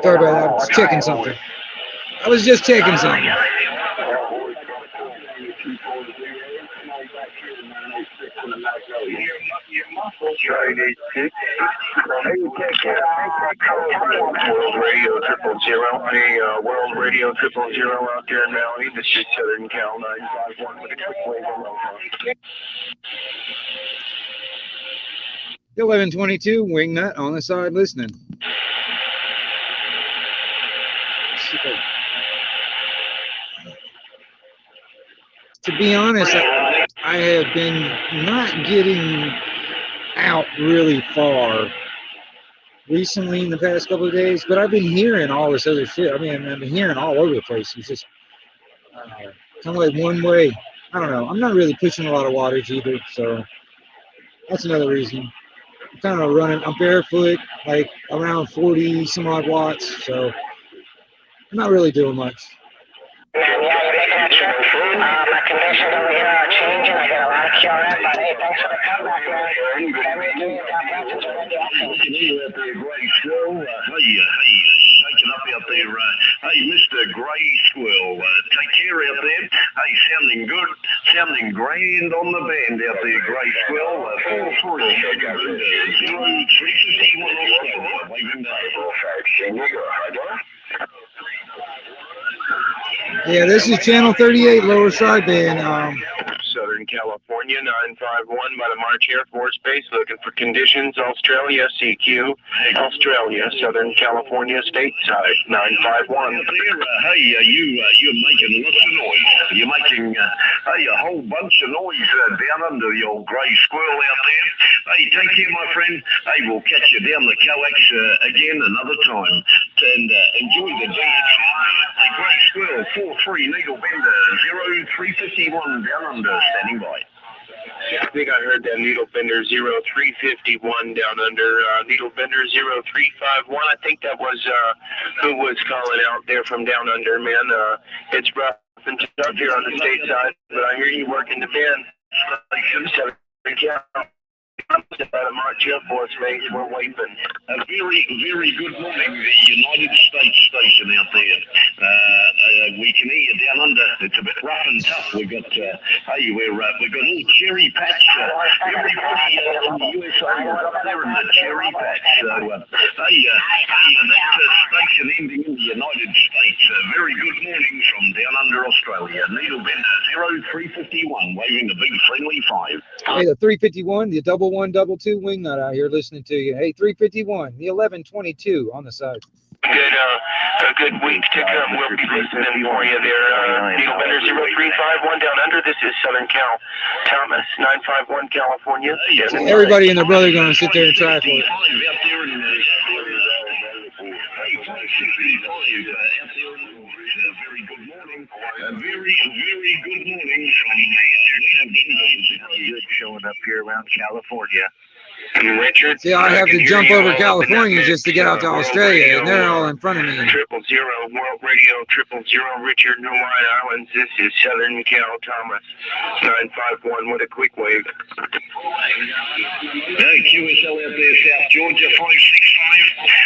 Sorry about that. I was checking something. I was just checking something. World Radio 000. Hey, World Radio 000 out there in Maui. This is Southern Cal 951 with a quick wave aloha. 1122 Wingnut on the side listening. To be honest, I have been not getting out really far recently in the past couple of days, but I've been hearing all this other shit. I mean, I've been hearing all over the place. It's just kind of like one way. I don't know. I'm not really pushing a lot of wattage either, so that's another reason. I'm kind of running. I'm barefoot, like around 40 some odd watts, so I'm not really doing much. Yeah, you're making a trip. My conditions over here are changing. I got a lot of QRF, but hey, thanks for the comeback, man. Everything God bless you. Looking at you out there, Grey Squirrel. You're shaking up out there. Hey, Mr. Grey Squirrel, take care out there. Hey, sounding good, sounding grand on the band out there, Grey Squirrel. 4-3. 0351 waving Yeah, this is Channel 38 lower sideband. Southern California 951 by the March Air Force Base, looking for conditions. Australia CQ, Australia, Southern California stateside 951. You're making lots of noise. You're making a whole bunch of noise down under the old Grey Squirrel out there. Hey, take care, my friend. Hey, we'll catch you down the coax again another time. And enjoy the day. Hey, Grey Squirrel 43 Needle Bender 0351 down under. Standing by. I think I heard that Needle Bender 0351 down under. Needle Bender 0351. I think that was who was calling out there from down under, man. It's rough and tough here on the stateside, but I hear you working the band. At the March Air Force Base, we're waving. A very, very good morning, the United States station out there. We can hear you down under. It's a bit rough and tough. We've got, we've got all cherry patch. Everybody in the USA is up there in the cherry patch. So, that's a station ending in the United States. Very good morning from down under Australia. Needle Bender 0351, waving the big friendly 5. Hey, the 351, the 1122 Wingnut out here listening to you. Hey, 351, the 1122 on the side. A good week to come. We'll be listening for you there. Needle Bender 0351 down under. This is Southern Cal. Thomas 951 California. Everybody and their brother going to sit there and try for it. Very good morning. Very good morning from showing up here around California. Richard. See, I have to jump over California just to get out to Australia, and they're all in front of me. 000 World Radio 000 Richard, Hawaiian Islands. This is Southern Cal Thomas 951 with a quick wave. Hey, QSL out there, South Georgia 565.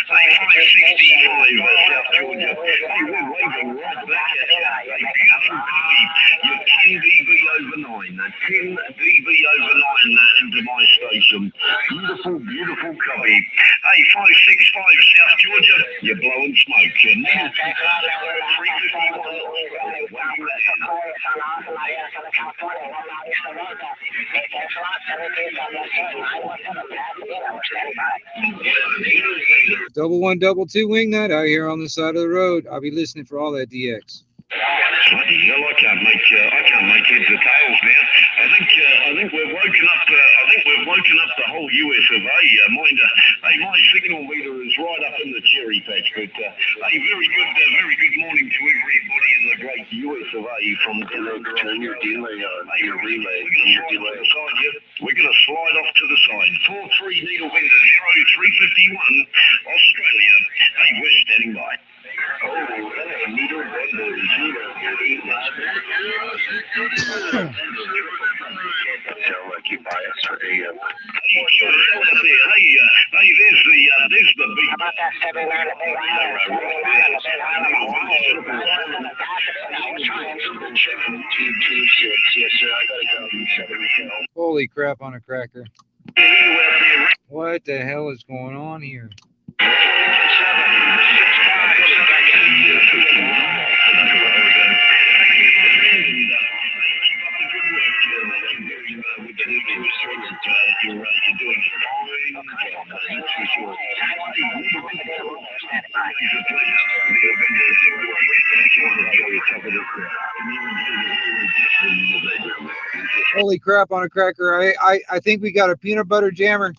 Hey, 565 South Georgia. Hey, we're waving right back at you. Hey, beautiful copy. You're 10 dB over 9. 10 dB over 9 into my station. Beautiful, beautiful copy. Hey, 565 South Georgia, you're blowing smoke. Double 122 Wingnut out here on the side of the road. I'll be listening for all that DX. Well, I can't make heads or tails now. I think we've woken up. The whole US of A. My signal meter is right up in the cherry patch. But very good morning to everybody in the great US of A from down under your delay. Your relay. We're going to slide off to the side. 43 Needle Bender 0351 Australia. Hey, we're standing by. Needle Bender 0351. Sound like keep bias for AM. There's the big. How about that 79 on the Big Island? 79 on the Big Island. Yes, sir. I gotta go. 70. Holy crap on a cracker. What the hell is going on here? Holy crap on a cracker. I think we got a peanut butter jammer.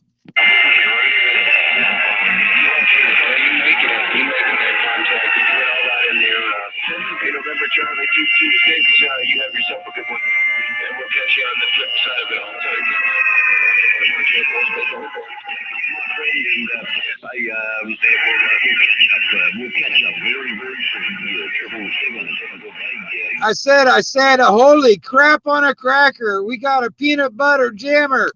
November Charlie 226, you have yourself a good one. And we'll catch you on the flip side of it all. We'll catch up very, very soon. I said, holy crap on a cracker. We got a peanut butter jammer.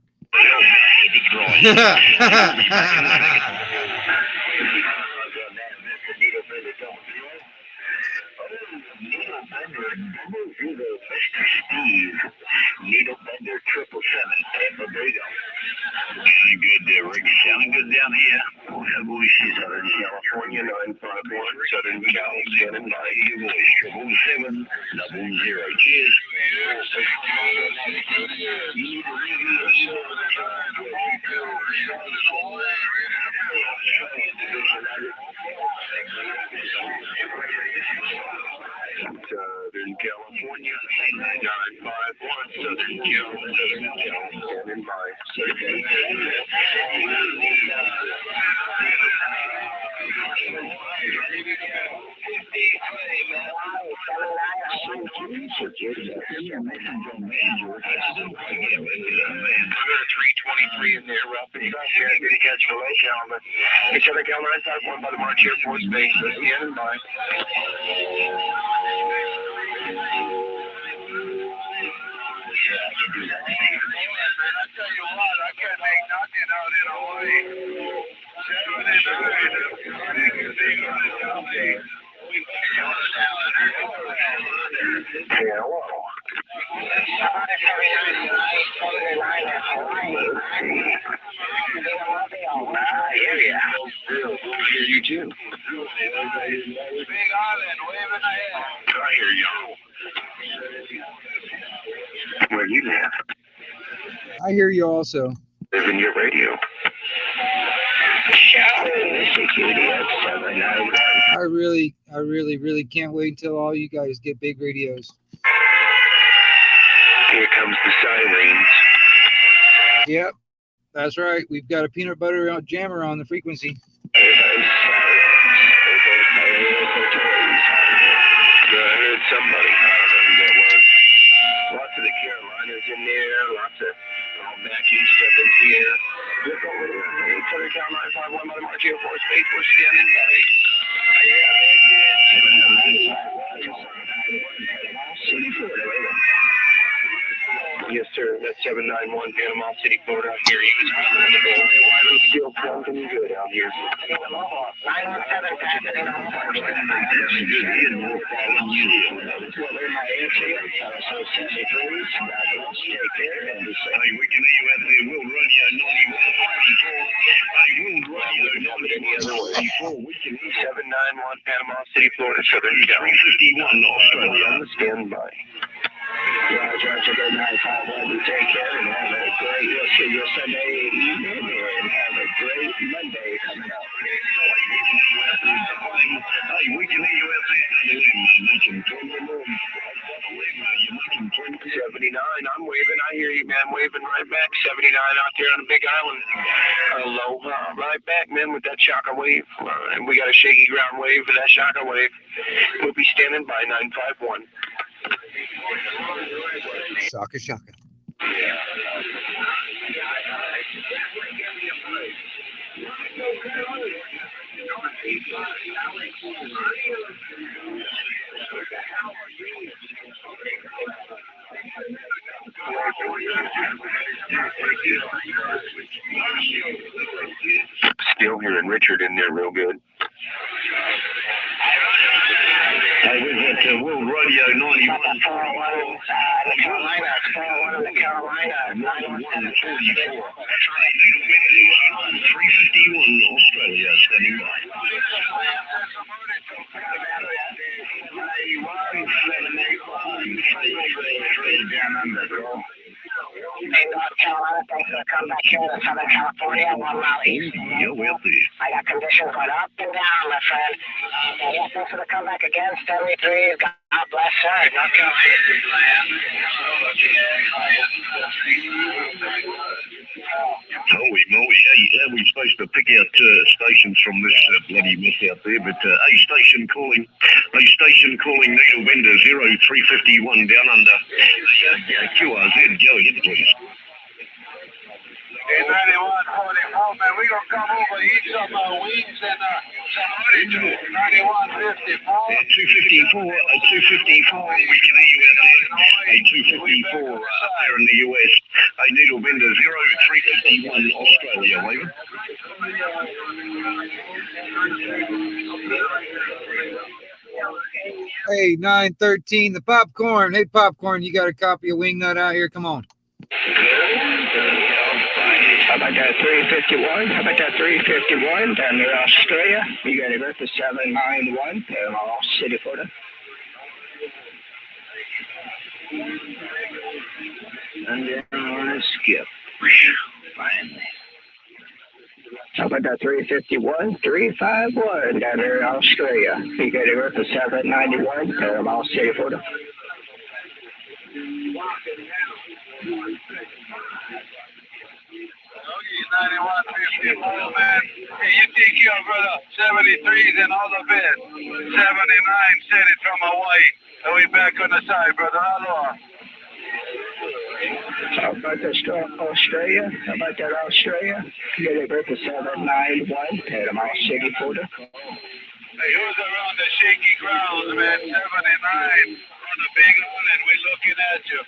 Needle Bender 777, Tampa Bay. Sounding good there, Rick. Sounding good down here. Southern California 951, Southern Cal, standing by. Your voice, 777 00. Cheers. Southern California 951, Southern Cal, standing by. Number 323 in there, roughly. Yeah, did he catch the lake element? It's Southern Cal 951 by the March Air Force Base. Standing by. I tell you what, I can't make nothing out in Hawaii. 79. Hello. I hear ya. I hear you too. Big Island waving ahead. I hear you. Where you live? I hear you also. Live in your radio. I really can't wait until all you guys get big radios. Here comes the sirens. Yep, that's right. We've got a peanut butter jammer on the frequency. I heard somebody. I don't know who that was. Lots of the Carolinas in there. Lots of back east up in here. Look over there. Southern Cal 951 by the March Air Force Base. We're standing by. Yes, sir. That's 791 Panama City, Florida. Here he is. Still pumping good out here. 791 Panama City, Florida, Southern Cal. 351 Australia. Standby. Roger, good night, you take care and have a great rest of your Sunday evening and have a great Monday coming up. Hey, we can hear you at 79, I'm waving. I hear you, man. Waving right back. 79 out there on the Big Island. Aloha. Right back, man, with that shaka wave. And we got a shaky ground wave for that shaka wave. We'll be standing by 951. Shaka shaka. Still hearing Richard in there real good. Hey, we went to World Radio 91. The Carolina, 401 in the Carolina, 9174. That's right. 351 Australia standing by. Hey, North Carolina, thanks for the comeback here in Southern California. One mile east. You're wealthy. I got conditions going up and down, my friend. Yeah, thanks for the comeback again. 73. God bless, sir. North Holy moly, hey, how are we supposed to pick out stations from this bloody mess out there? But station calling Needle Vendor 0351 down under. QRZ, go ahead, please. Hey, 9144, man, we gonna come over, eat some wings and some 9154. 254, 254, we can hear you out there. Hey, 254 up there in the US. Hey, Needle Vendor 0351 Australia, waving. Hey, 913, the Popcorn. Hey, Popcorn, you got a copy of Wingnut out here? Come on. How about that 351? How about that 351 down there, Australia? You got a berth of 791, Panama City, Florida. And then on a skip. Finally. How about that 351? 351 down there in Australia. You got a berth of 791, Panama City, Florida. Okay, 9154, man. Hey, you take care, brother. 73's in all the bed. 79 sent it from Hawaii. And we back on the side, brother. Aloha. How about that Australia? How about that Australia? You got a berth of 791, Panama City, Florida. Hey, who's around the shaky grounds, man? 79 on the big one, and we're looking at you.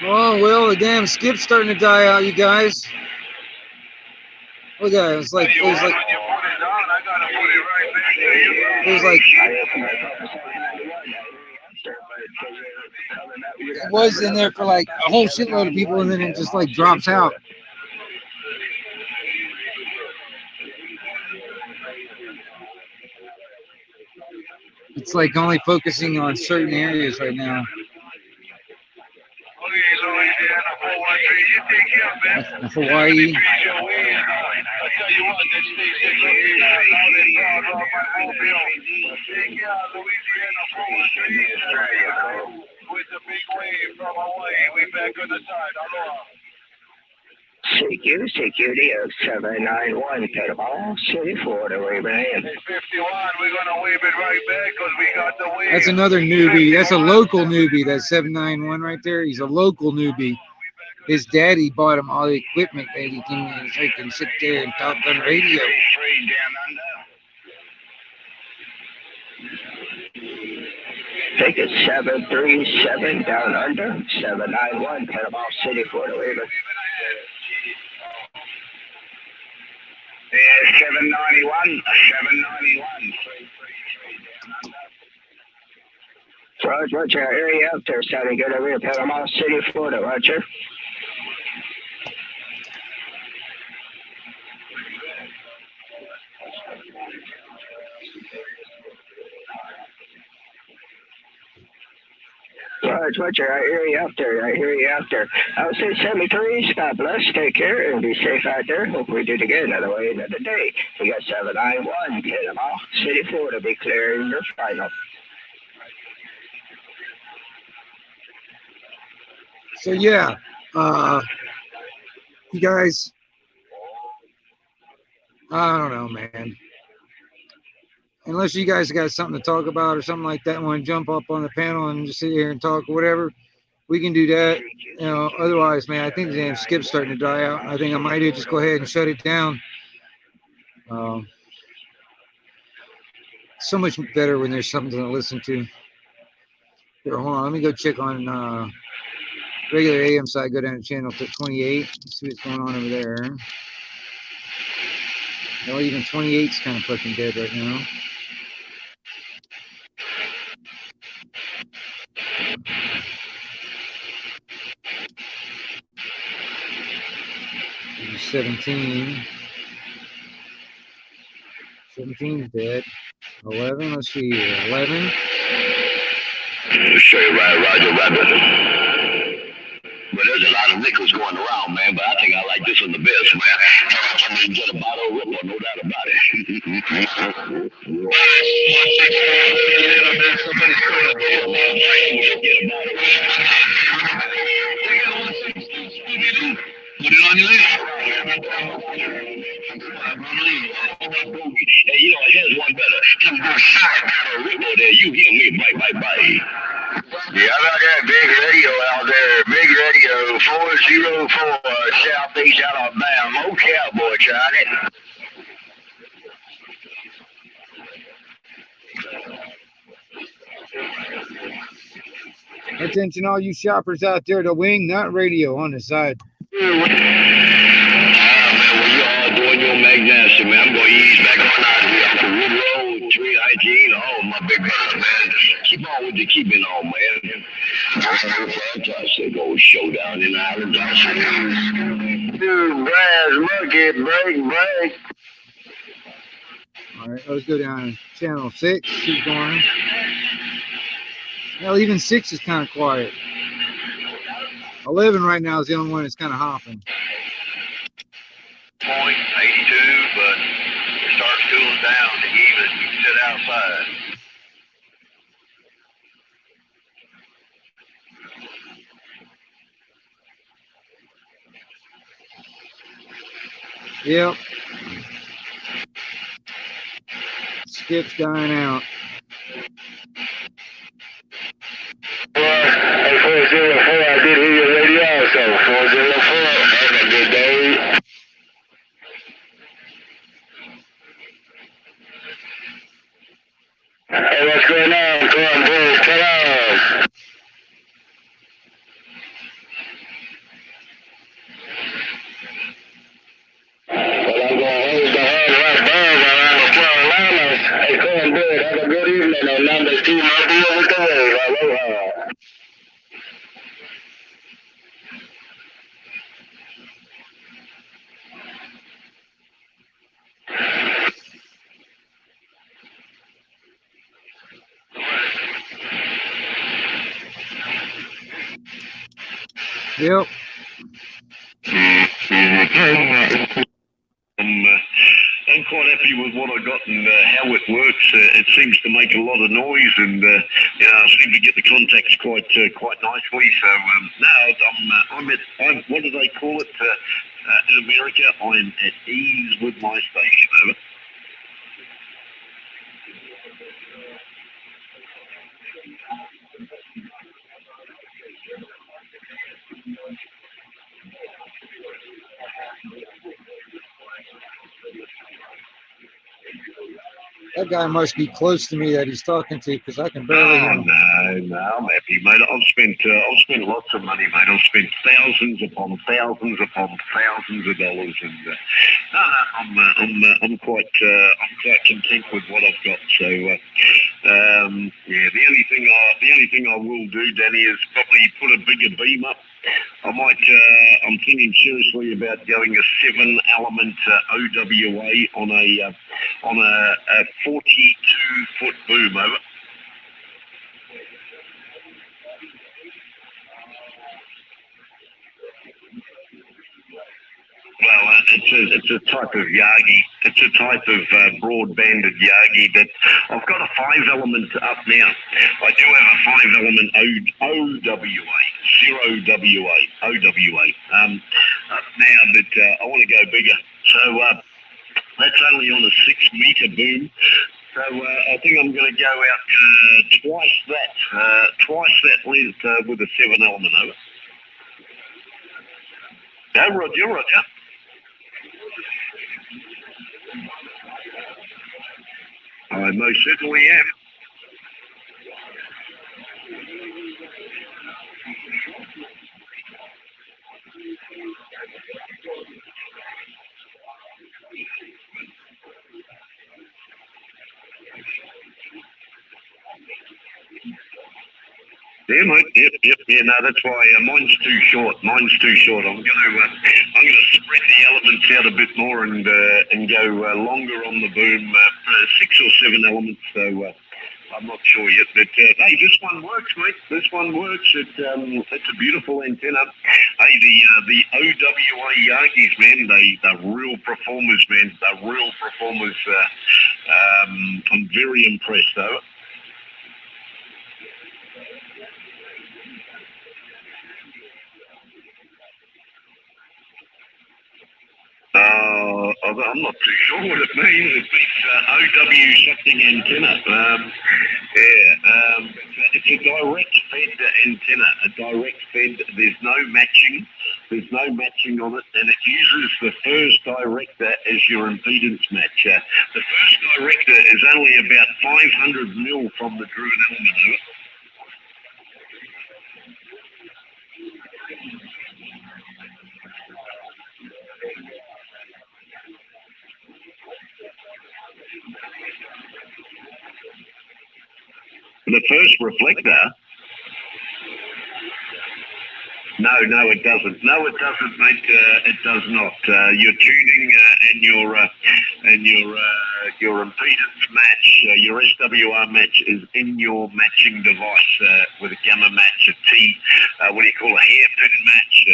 Oh, well, the damn skip's starting to die out, you guys. Look at it. It was it was in there for like a whole shitload of people, and then it just like drops out. It's like only focusing on certain areas right now. Hawaii. Security of 791, Panama City, Florida, waving in. 51, we're gonna wave it right back because we got the wave. That's another newbie. That's a local newbie. That's 791 right there. He's a local newbie. His daddy bought him all the equipment that he can sit there and talk on the radio. Take it 737 down under, 791, Panama City, Florida, waving. Yeah, 791. Roger, area up there, sounding good over here, Panama City, Florida, Roger. Roger, I hear you out there. I would say 73, God bless, take care, and be safe out there. Hope we do it again another way, another day. We got 791, Panama City, Florida, be clear in your final. So yeah, you guys, I don't know, man. Unless you guys got something to talk about or something like that, want to jump up on the panel and just sit here and talk or whatever, we can do that. You know, otherwise, man, I think the damn skip's starting to die out. I think I might just go ahead and shut it down. so much better when there's something to listen to. Here, hold on. Let me go check on regular AM side. Go down to channel 28. See what's going on over there. Well, even 28's kind of fucking dead right now. There's 17. 17's dead. 11. Let's see here. 11. Show you right, Roger, But there's a lot of nickels going around, man. But I think I like this one the best, man. I mean, get a bottle of Ripple, no doubt about it. Put it on your list. Hey, you know, here's one better. You go shot a Ripple there. You hear me, bye. Yeah, I got that big radio out there. Big radio, 404, Southeast Alabama. Old cowboy trying it. Attention, all you shoppers out there, the Wing Nut Radio on the side. Man, well, you all doing your magnificent, man. I'm going to ease back on out here. I'm from Wood Road, 319, all my big brothers, man. Keep on with the keeping on, man. Fantastic old showdown in Ireland. Dude, brass bucket, break. All right, let's go down to channel 6. Keep going. Well, even 6 is kind of quiet. 11 right now is the only one that's kind of hopping. Point 82, but it starts cooling down to even. You can sit outside. Yep. Skip's dying out. Hey, 404, I did hear your radio also. 404, have a good day. Hey, what's going on? Come on, boys, come on. Well, I'm going to hold the hard rock bars around the Carolinas. Hey, come on, boys, have a good evening on number 2, my deal with the wave. Aloha. Yep. I'm quite happy with what I got and how it works. It seems to make a lot of noise, and I seem to get the contacts quite nicely. So I'm what do they call it in America? I'm at ease with my station. Over. That guy must be close to me that he's talking to, because I can barely hear him. No, I'm happy, mate. I've spent lots of money, mate. I've spent thousands upon thousands of dollars, and I'm quite content with what I've got. So the only thing I will do, Danny, is probably put a bigger beam up. I might. I'm thinking seriously about going a 7-element OWA on a 42-foot boom. Over. Well, it's a type of Yagi. It's a type of broad-banded Yagi that I've got a 5-element up now. I do have a 5-element OWA, 0WA, OWA up now, but I want to go bigger. So that's only on a 6-meter boom. So I think I'm going to go out twice that length with a 7-element. Over. No, Roger. I most certainly am. Yeah, mate. Yep. Yeah, no, that's why mine's too short. I'm gonna spread the elements out a bit more and go longer on the boom, 6 or 7 elements. So I'm not sure yet, but hey, this one works, mate. This one works. It's a beautiful antenna. Hey, the OWA Yankees, man, they're real performers, man. They're real performers. I'm very impressed, though. I'm not too sure what it means. It's OW something antenna. It's a direct fed antenna. A direct fed. There's no matching. There's no matching on it, and it uses the first director as your impedance match. The first director is only about 500 mil from the driven element of it. The first reflector. No, it doesn't. No, it doesn't, mate. It does not. Your tuning and your impedance match, your SWR match, is in your matching device with a gamma match, a T. What do you call a hairpin match?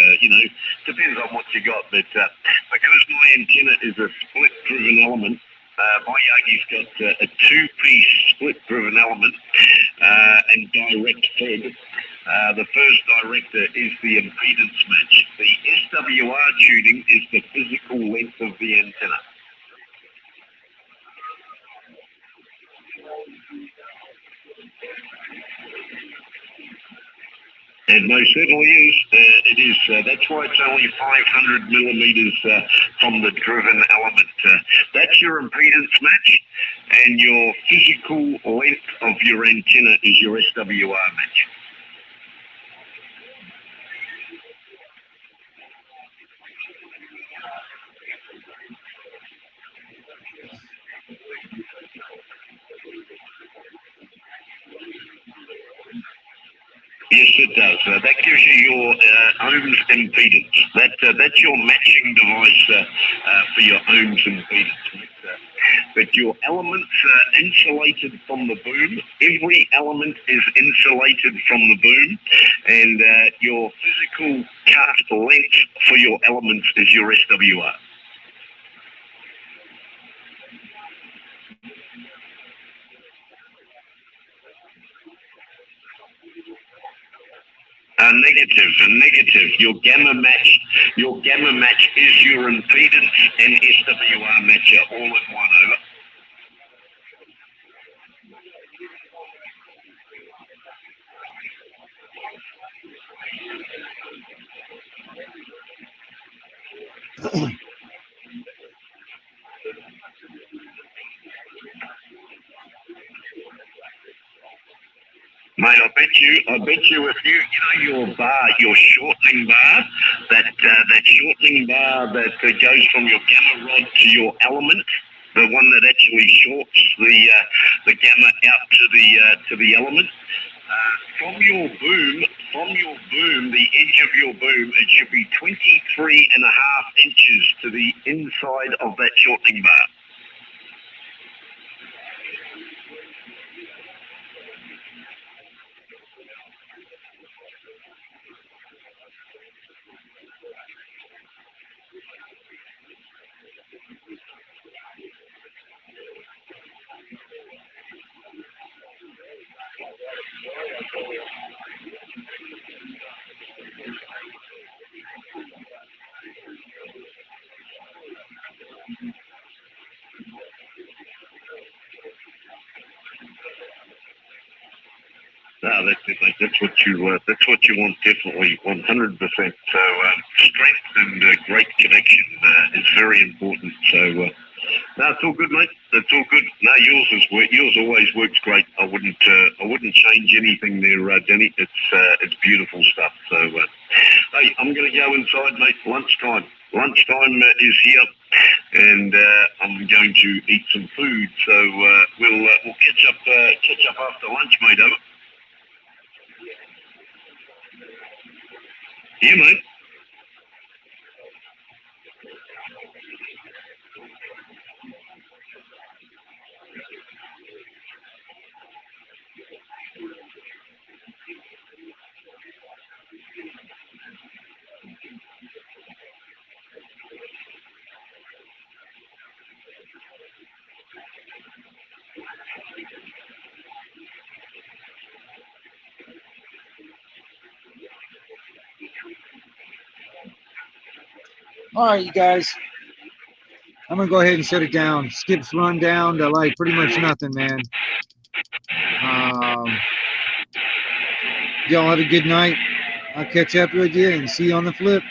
Depends on what you got. But because my antenna is a split-driven element. My Yagi's got a 2-piece split-driven element and direct fed. The first director is the impedance match. The SWR tuning is the physical length of the antenna. It most certainly is. It is. That's why it's only 500 millimeters from the driven element. That's your impedance match, and your physical length of your antenna is your SWR match. Yes, it does. That gives you your ohms impedance. That's your matching device for your ohms impedance. But your elements are insulated from the boom. Every element is insulated from the boom, and your physical cast length for your elements is your SWR. Negative. Your gamma match is your impedance and SWR match are all in one. Over. Mate, I bet you if your bar, your shortening bar, that shortening bar that goes from your gamma rod to your element, the one that actually shorts the gamma out to the element, from your boom, the edge of your boom, it should be 23.5 inches to the inside of that shortening bar. No, that's what you want, definitely, 100%. So strength and great connection is very important. So No, it's all good, mate. It's all good. No, yours always works great. I wouldn't change anything there, Denny. It's beautiful stuff. So, hey, I'm going to go inside, mate. Lunchtime is here, and I'm going to eat some food. So we'll catch up after lunch, mate. Over. Yeah, mate. All right, you guys. I'm gonna go ahead and shut it down. Skip's run down to like pretty much nothing, man. Y'all have a good night. I'll catch up with you and see you on the flip.